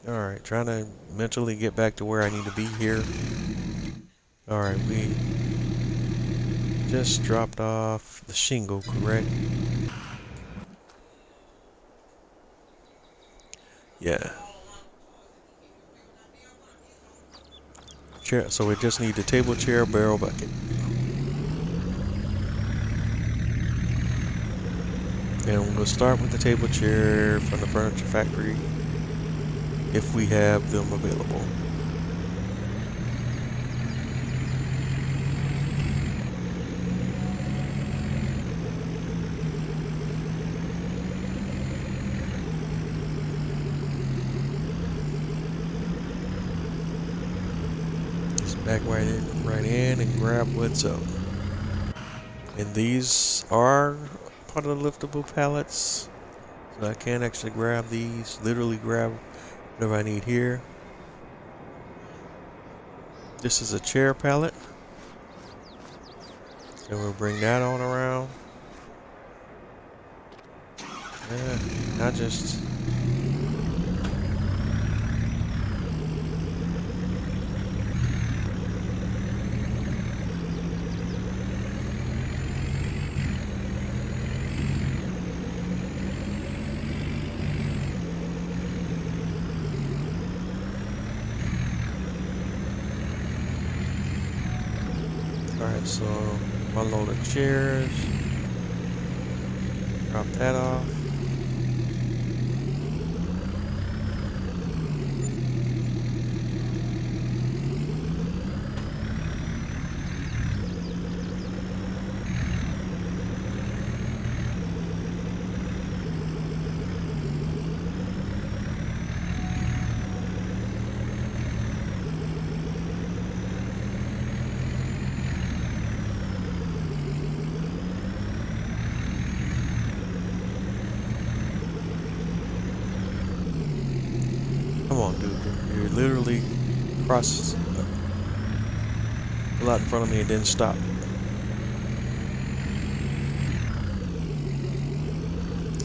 all right, trying to mentally get back to where I need to be here. All right, we just dropped off the shingle, correct? Yeah. Chair. So we just need the table, chair, barrel, bucket. And we'll start with the table chair from the furniture factory if we have them available. Just back right in and grab what's up. And these are part of the liftable pallets. So I can actually grab these, literally grab whatever I need here. This is a chair pallet. And we'll bring that on around. Yeah, not just... Alright, so unload the chairs. Drop that off. Come on, dude. You're literally across a lot in front of me and didn't stop.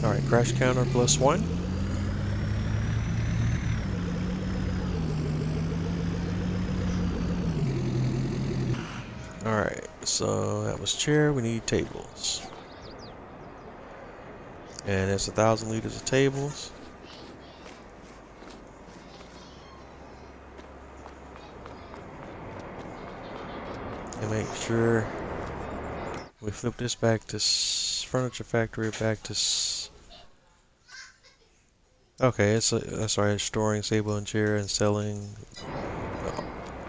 Alright, crash counter +1. Alright, so that was chair. We need tables. And it's 1,000 liters of tables. And make sure we flip this back to furniture factory, back to okay, that's right, it's storing table and chair and selling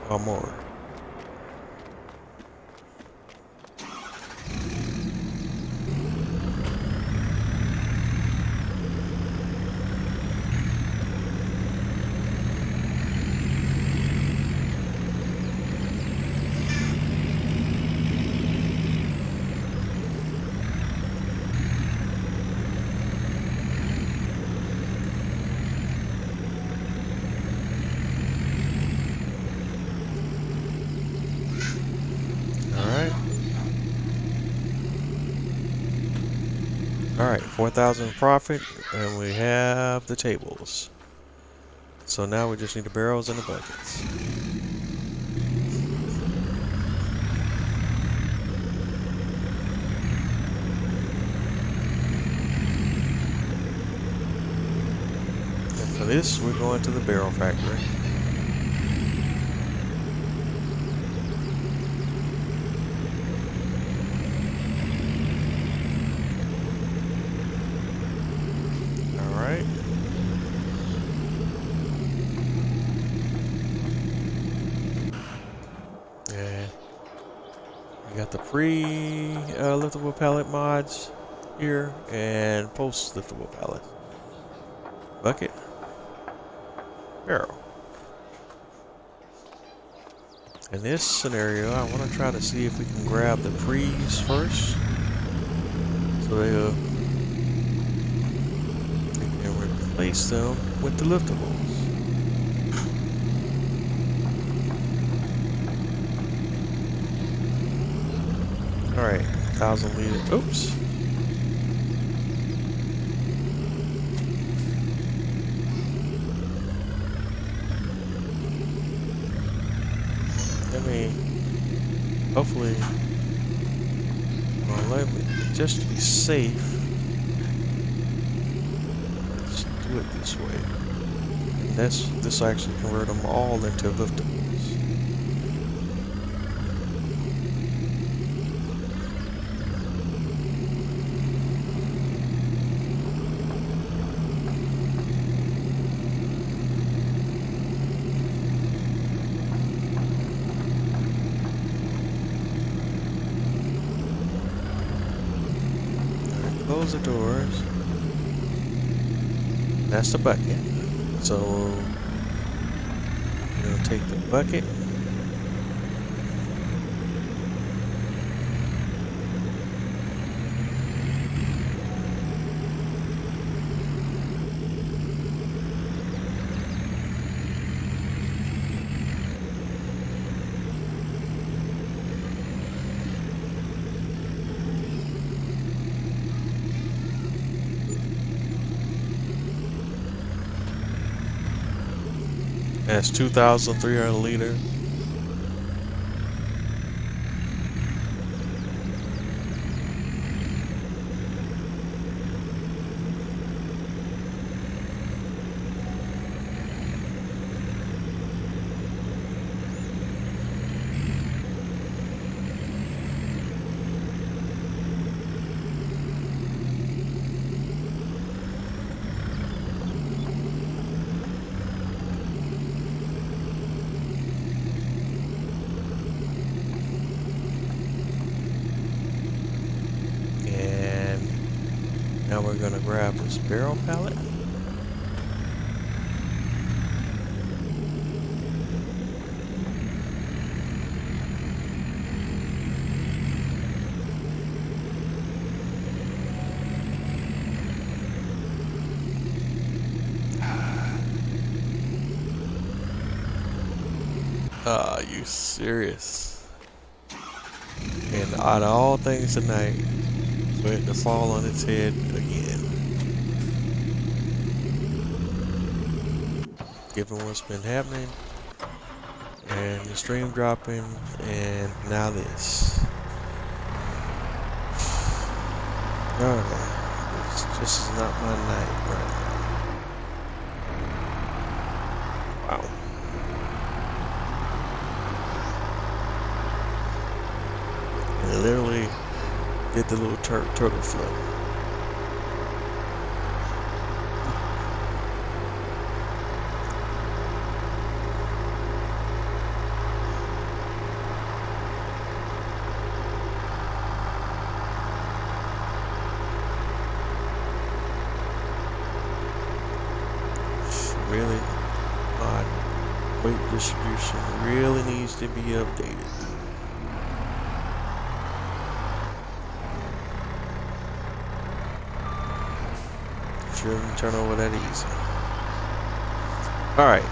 more. Alright, 4,000 profit, and we have the tables. So now we just need the barrels and the buckets. And for this, we're going to the barrel factory. got the pre liftable pallet mods here and post liftable pallet. Bucket, barrel. In this scenario, I want to try to see if we can grab the pre's first, so they can replace them with the liftables. All right, 1,000 liter. Oops. Let me, hopefully, well, let me, just to be safe, let's do it this way. And this actually convert them all into liftables. Close the doors. That's the bucket. So we'll take the bucket. That's 2,300 liter. Now we're going to grab this barrel pallet. Are you serious? And out of all things tonight, for it to fall on its head again. Given what's been happening, and the stream dropping, and now this. Oh, it's just not my night right now. Wow. And literally did the little turtle flip. Really, my weight distribution really needs to be updated. Shouldn't turn over that easy. All right.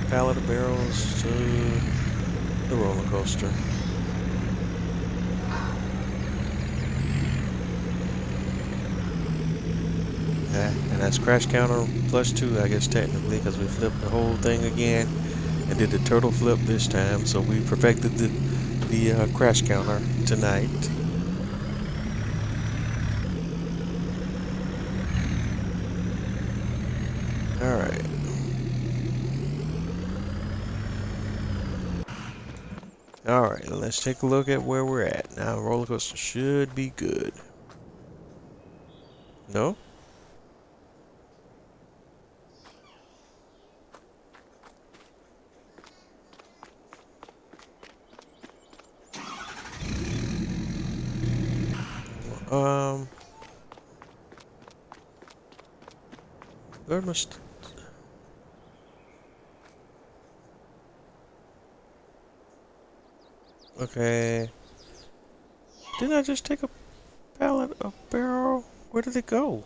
pallet of barrels to the roller coaster. Yeah, and that's crash counter +2, I guess, technically, because we flipped the whole thing again and did the turtle flip this time. So we perfected the crash counter tonight. All right. All right, let's take a look at where we're at now. Roller coaster should be good. No? There must. Okay. Didn't I just take a pallet of barrel? Where did it go?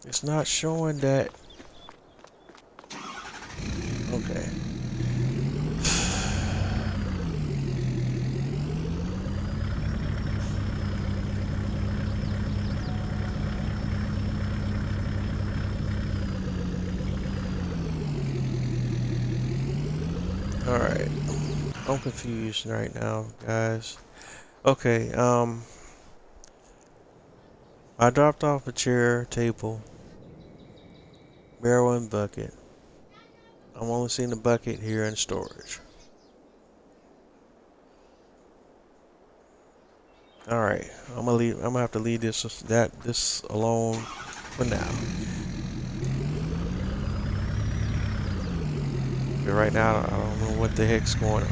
It's not showing that. Okay. All right. I'm confused right now, guys. Okay. I dropped off a chair, table, barrel, and bucket. I'm only seeing the bucket here in storage. All right, I'm gonna have to leave this alone for now. But right now, I don't know what the heck's going on.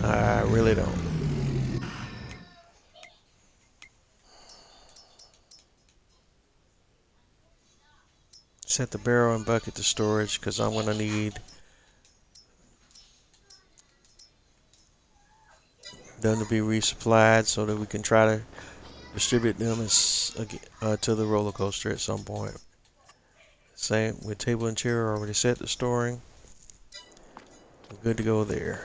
I really don't. Set the barrel and bucket to storage because I'm gonna need them to be resupplied so that we can try to distribute them to the roller coaster at some point. Same with table and chair already set to storing. We're good to go there.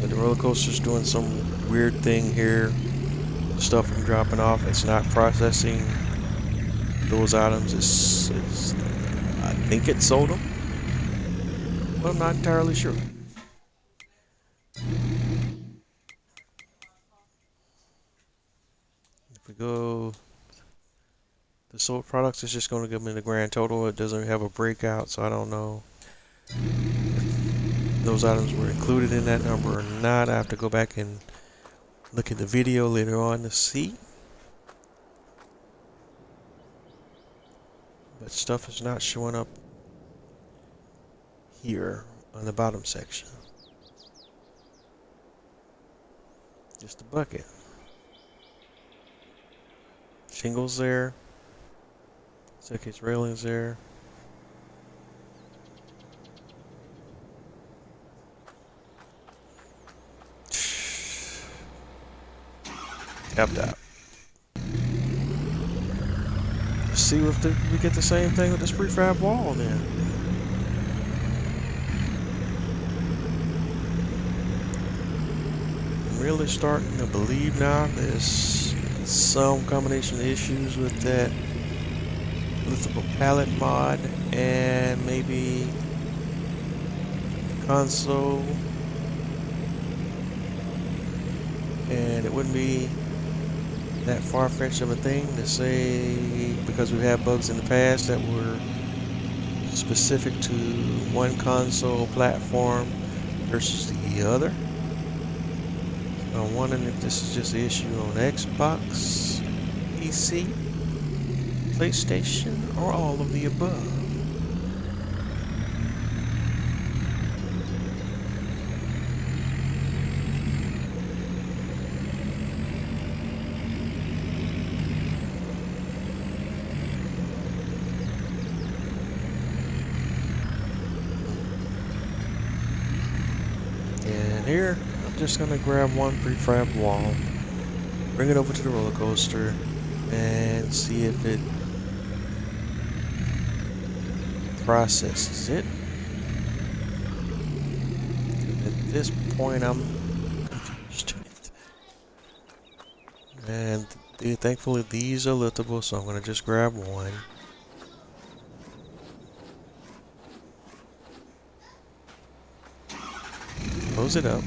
But the roller coaster's doing some weird thing here. The stuff I'm dropping off, it's not processing those items. I think it sold them, but I'm not entirely sure. If we go the sold products, it's just going to give me the grand total. It doesn't have a breakout, so I don't know if those items were included in that number or not. I have to go back and look at the video later on to see. But stuff is not showing up here on the bottom section. Just a bucket. Shingles there. Staircase railings there. Tapped out. Let's see if we get the same thing with this prefab wall then. I'm really starting to believe now there's some combination of issues with that liftable pallet mod and maybe console, and it wouldn't be that far-fetched of a thing to say, because we've had bugs in the past that were specific to one console platform versus the other. So I'm wondering if this is just an issue on Xbox, PC, PlayStation, or all of the above. And here, just gonna grab one prefab wall, bring it over to the roller coaster, and see if it processes it. At this point, I'm confused. And thankfully, these are liftable, so I'm gonna just grab one. Close it up.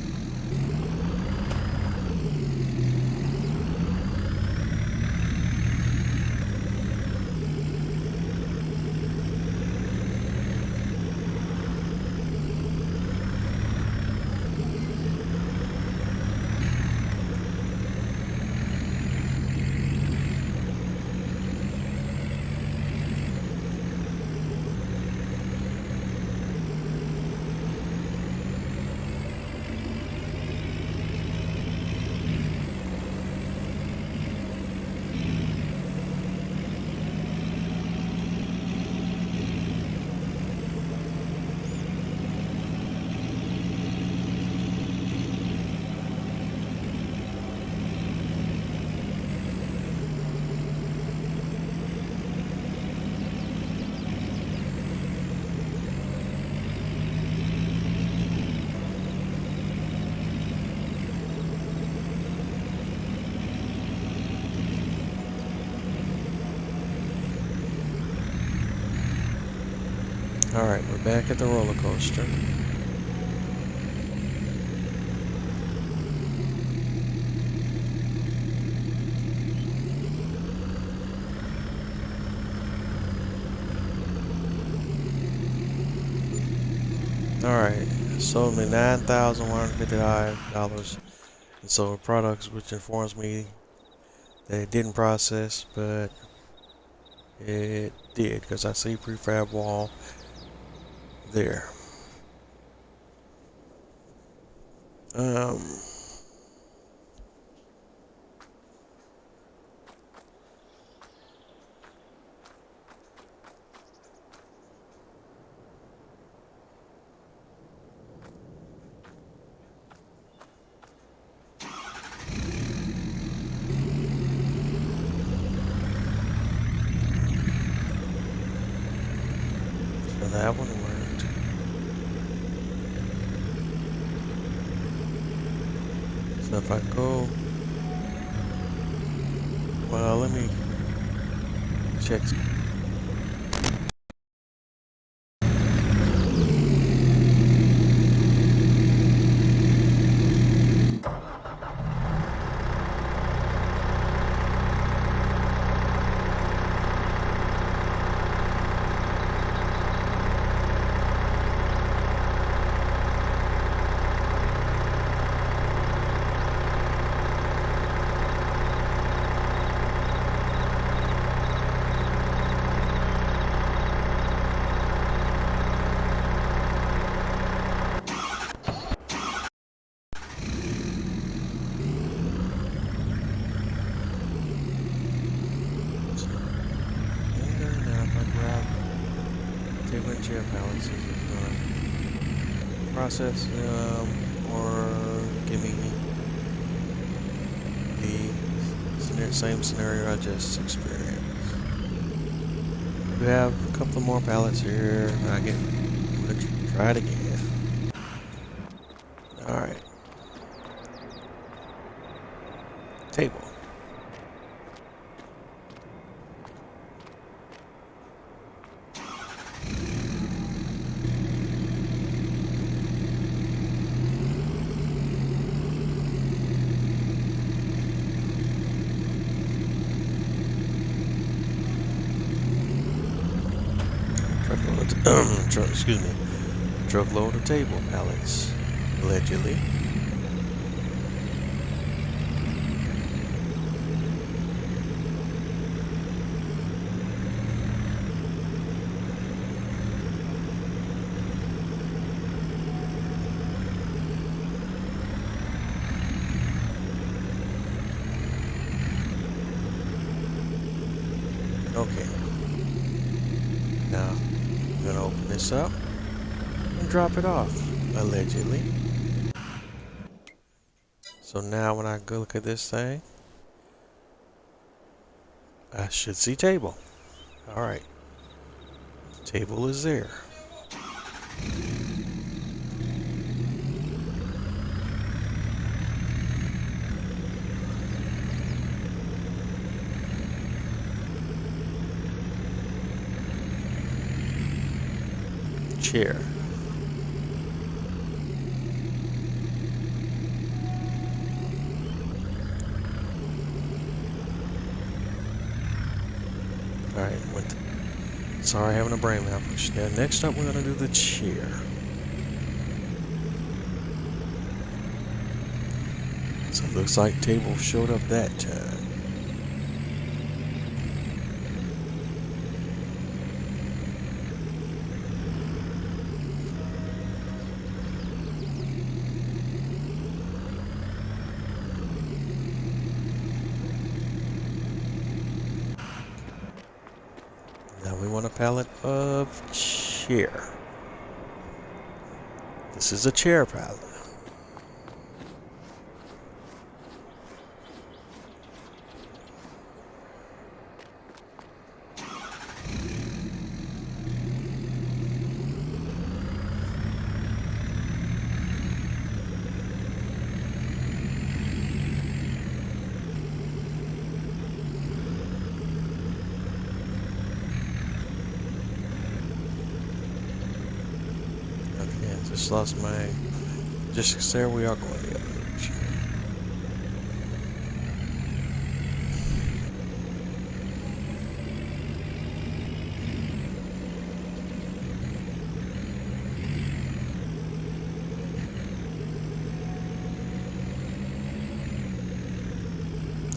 Alright, we're back at the roller coaster. Alright, sold me $9,155 in sold products, which informs me that it didn't process, but it did, because I see prefab wall there. So that one worked. So if I go, well, let me check. Chair pallets is going to process them or give me the same scenario I just experienced. We have a couple more pallets here. I'm going to try it again. Alright. Table. Truckload of table pallets, allegedly. Okay. Now, I'm gonna open this up and drop it off, allegedly. So now when I go look at this thing, I should see table. Alright. Table is there. Chair. Alright, sorry having a brain malfunction. Now next up we're gonna do the chair. So it looks like table showed up that time. Now we want a palette of chair. This is a chair palette. Just lost my. Just there we are going the other direction.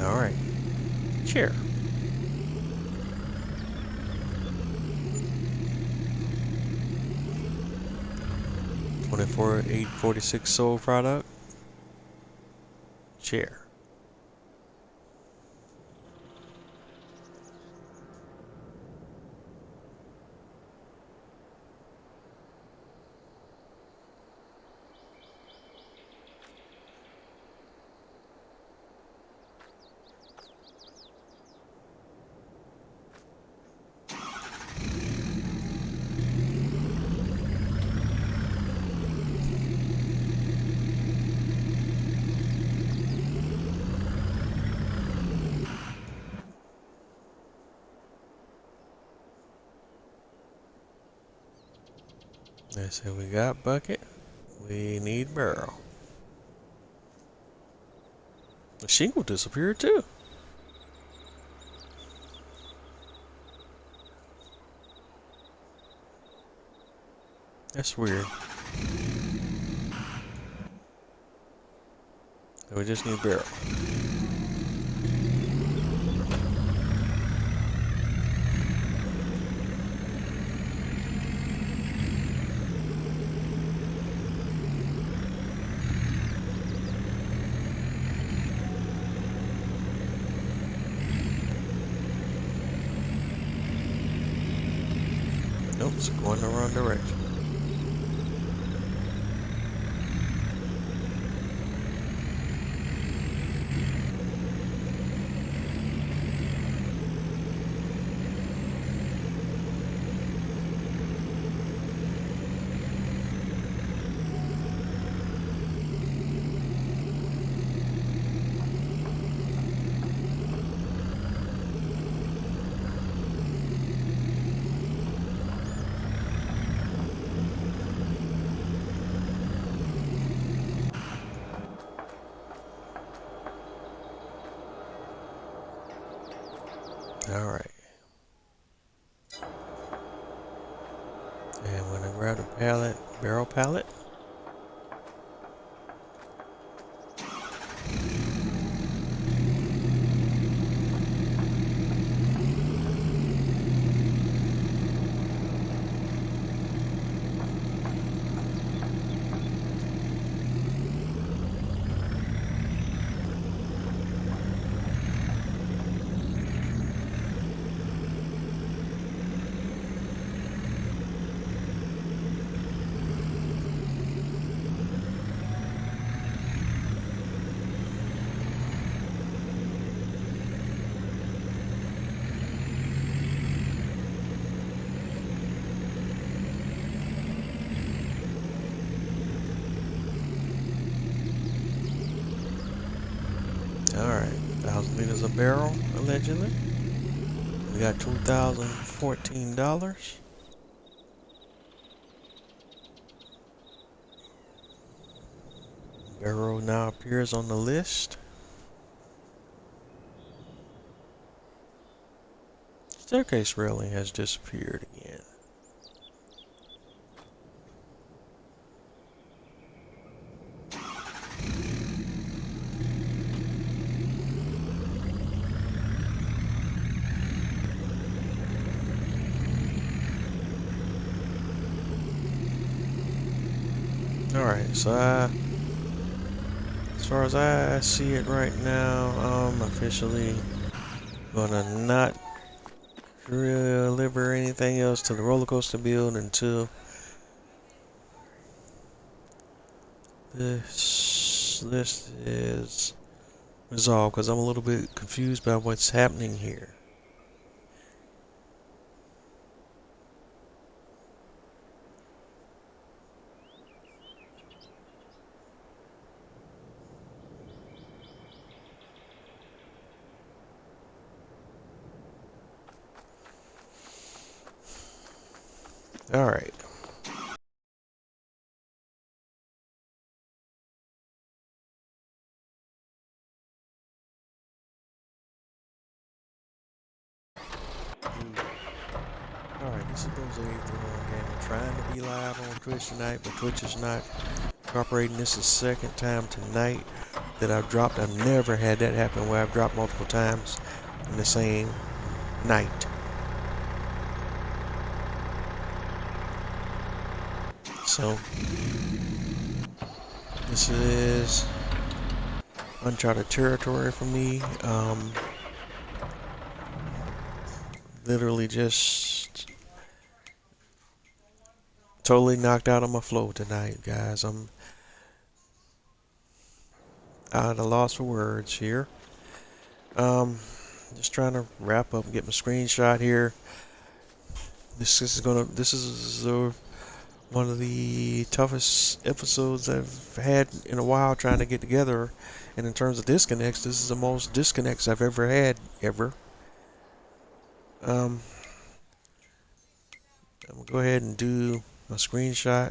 All right, chair. 24,846 sold product. Chair. Let's see, we got bucket. We need barrel. The shingle disappeared too. That's weird. We just need barrel. Nope, it's going the wrong direction. All right. And when I grab the pallet, barrel pallet. a barrel, allegedly. We got $2,014. Barrel now appears on the list. Staircase railing has disappeared again. Alright, so as far as I see it right now, I'm officially gonna not deliver anything else to the roller coaster build until this list is resolved, because I'm a little bit confused by what's happening here. Alright. Alright, this is Jose again. I'm trying to be live on Twitch tonight, but Twitch is not cooperating. This is the second time tonight that I've dropped. I've never had that happen where I've dropped multiple times in the same night. So, this is uncharted territory for me. Literally just totally knocked out of my flow tonight, guys. I'm at a loss for words here. Just trying to wrap up and get my screenshot here. This is one of the toughest episodes I've had in a while trying to get together. And in terms of disconnects, this is the most disconnects I've ever had, ever. I'm gonna go ahead and do my screenshot.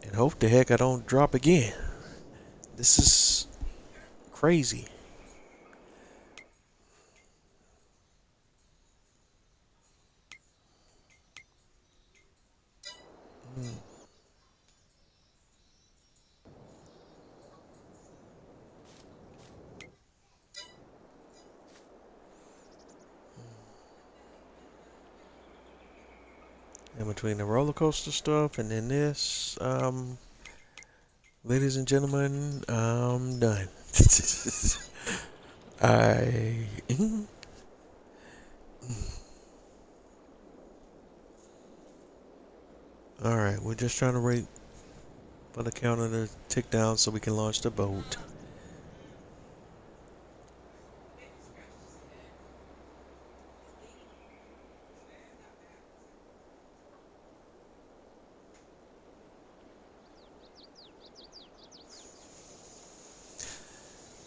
And hope the heck I don't drop again. This is crazy. In between the roller coaster stuff and then this, ladies and gentlemen, I'm done. I. Alright, we're just trying to wait for the counter to tick down so we can launch the boat.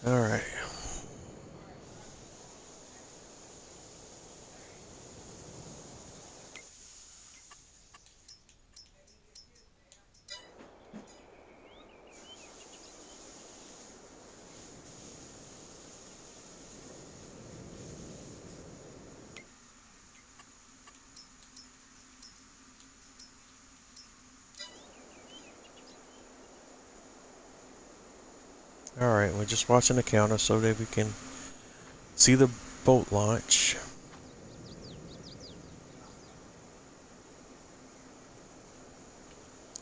Alright. Alright, we're just watching the counter so that we can see the boat launch.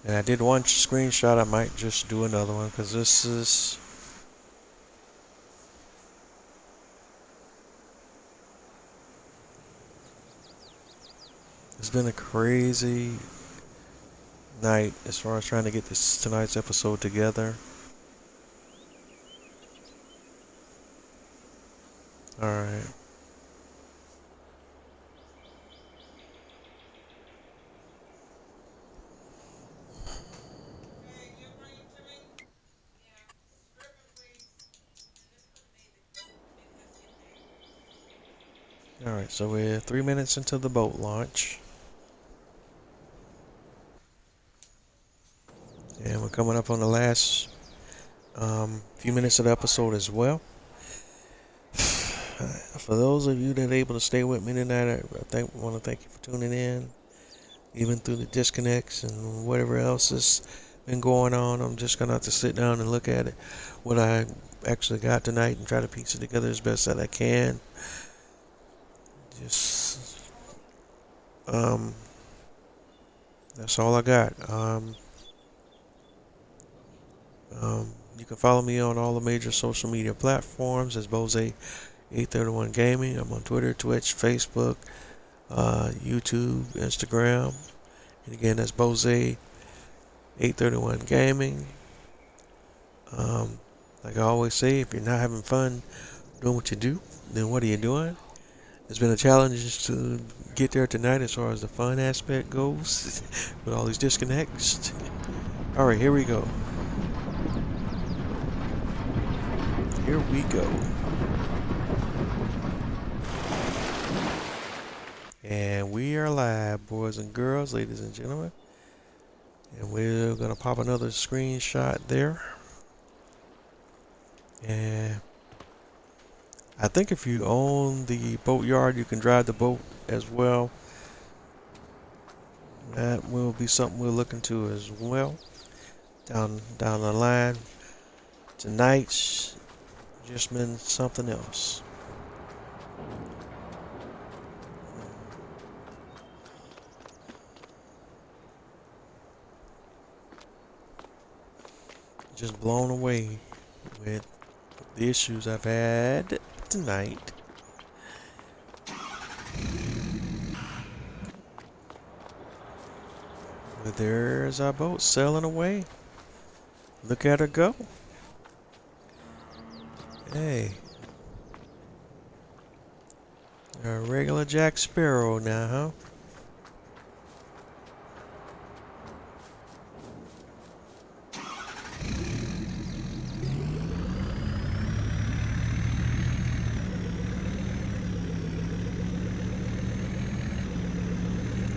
And I did one screenshot, I might just do another one because this is... It's been a crazy night as far as trying to get tonight's episode together. Alright. Alright, so we're 3 minutes into the boat launch. And we're coming up on the last few minutes of the episode as well. For those of you that are able to stay with me tonight, I want to thank you for tuning in. Even through the disconnects and whatever else has been going on, I'm just going to have to sit down and look at it, what I actually got tonight, and try to piece it together as best that I can. Just, that's all I got. You can follow me on all the major social media platforms as Bose831 Gaming. I'm on Twitter, Twitch, Facebook, YouTube, Instagram. And again, that's Bose831 Gaming. Like I always say, if you're not having fun doing what you do, then what are you doing? It's been a challenge to get there tonight as far as the fun aspect goes with all these disconnects. Alright, here we go. Here we go. And we are live, boys and girls, ladies and gentlemen. And we're going to pop another screenshot there. And I think if you own the boatyard, you can drive the boat as well. That will be something we'll look into as well down the line. Tonight's just been something else. Just blown away with the issues I've had tonight. But there's our boat sailing away. Look at her go. Hey. A regular Jack Sparrow now, huh?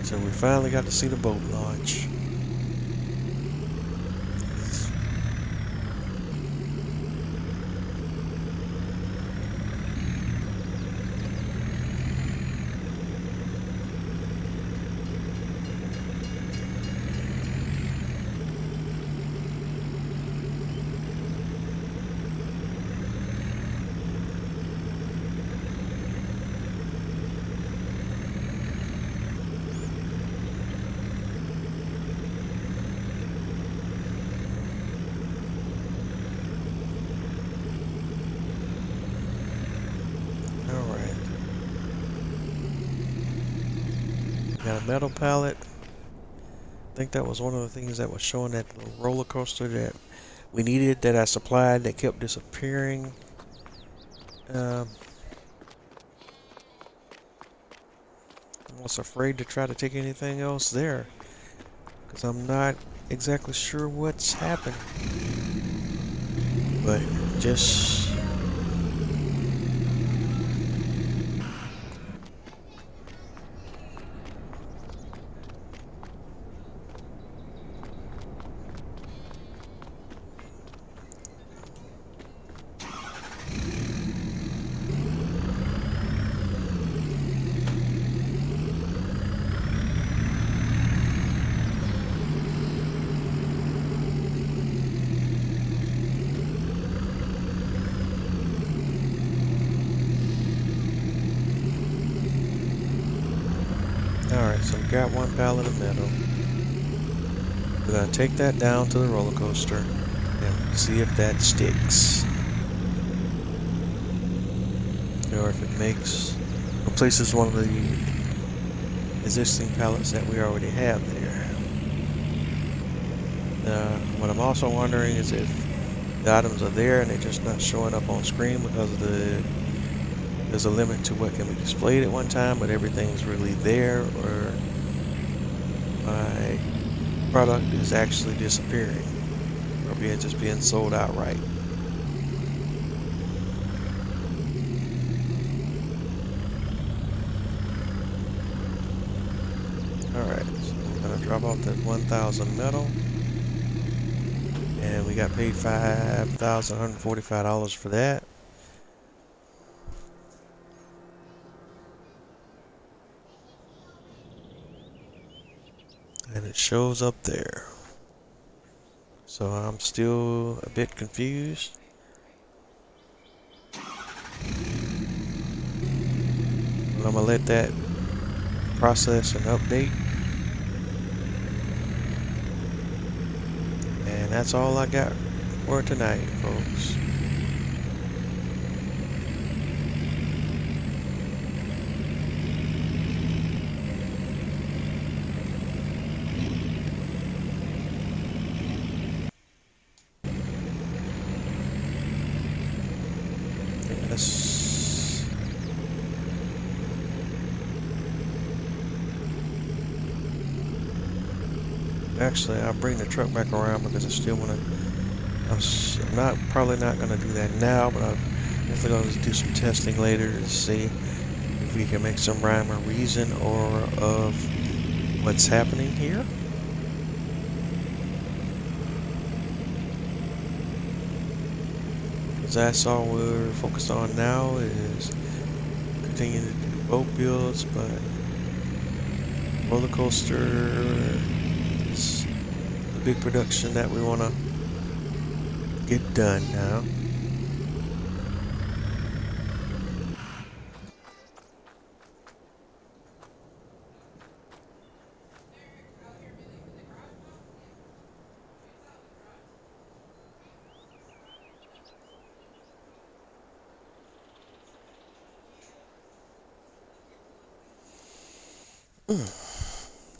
So we finally got to see the boat launch. Got a metal pallet. I think that was one of the things that was showing that little roller coaster that we needed, that I supplied, that kept disappearing. I was afraid to try to take anything else there because I'm not exactly sure what's happened. But just alright, so we got one pallet of metal. We're going to take that down to the roller coaster and see if that sticks. Or if it replaces one of the existing pallets that we already have there. What I'm also wondering is if the items are there and they're just not showing up on screen because there's a limit to what can be displayed at one time, but everything's really there, or my product is actually disappearing or just being sold outright. off that 1,000 metal. And we got paid $5,145 for that. And it shows up there. So I'm still a bit confused. But I'm gonna let that process and update. And that's all I got for tonight, folks. Yes. Actually, I'll bring the truck back around because I still want to. Probably not going to do that now, but I'm definitely going to do some testing later to see if we can make some rhyme or reason or of what's happening here. Because that's all we're focused on now is continuing to do boat builds, but roller coaster is the big production that we want to get done now.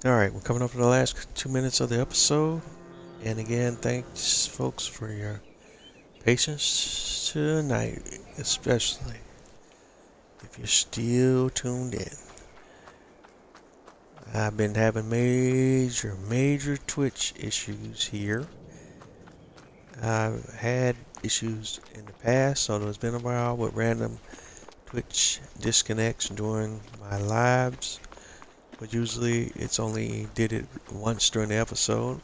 Alright, we're coming up to the last 2 minutes of the episode. And again, thanks folks for your patience tonight, especially if you're still tuned in. I've been having major Twitch issues here. I've had issues in the past, so it's been a while with random Twitch disconnects during my lives. But usually it's only did it once during the episode.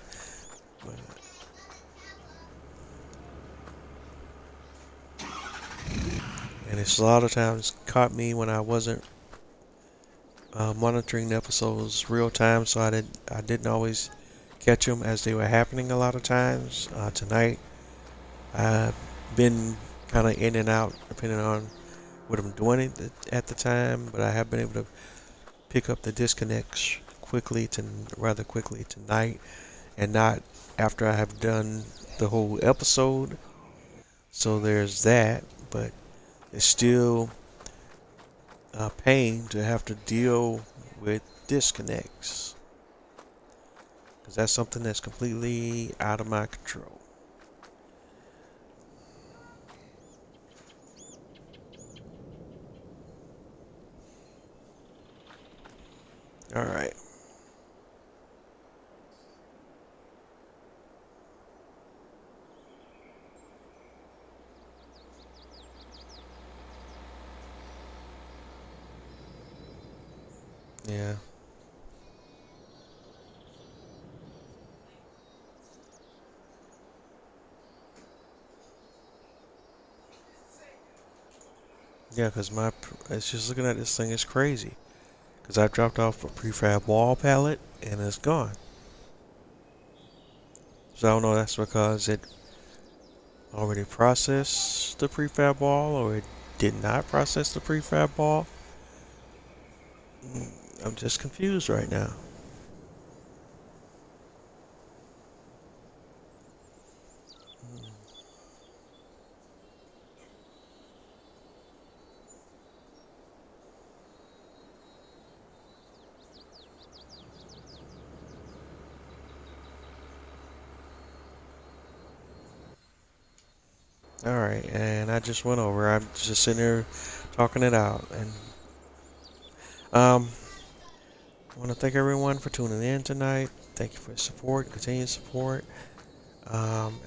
And it's a lot of times caught me when I wasn't monitoring the episodes real time, so I didn't always catch them as they were happening a lot of times. Tonight I've been kind of in and out depending on what I'm doing at the time, but I have been able to pick up the disconnects rather quickly tonight, and not after I have done the whole episode. So there's that, but it's still a pain to have to deal with disconnects, because that's something that's completely out of my control. All right. Yeah. Yeah, because it's just looking at this thing is crazy. Because I dropped off a prefab wall pallet and it's gone. So I don't know if that's because it already processed the prefab wall or it did not process the prefab wall. I'm just confused right now. Alright, and I just went over. I'm just sitting there talking it out. And I want to thank everyone for tuning in tonight. Thank you for your support, continued support.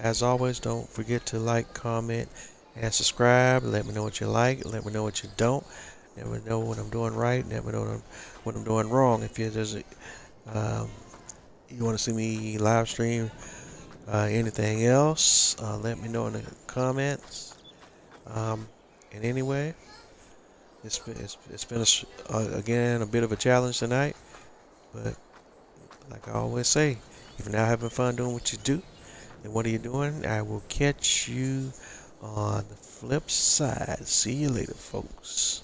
As always, don't forget to like, comment, and subscribe. Let me know what you like. Let me know what you don't. Let me know what I'm doing right. Let me know what I'm doing wrong. If there's you want to see me live stream anything else, let me know in the comments. Um, and anyway, it's been again a bit of a challenge tonight, but like I always say, if you're not having fun doing what you do, then what are you doing? I will catch you on the flip side. See you later, folks.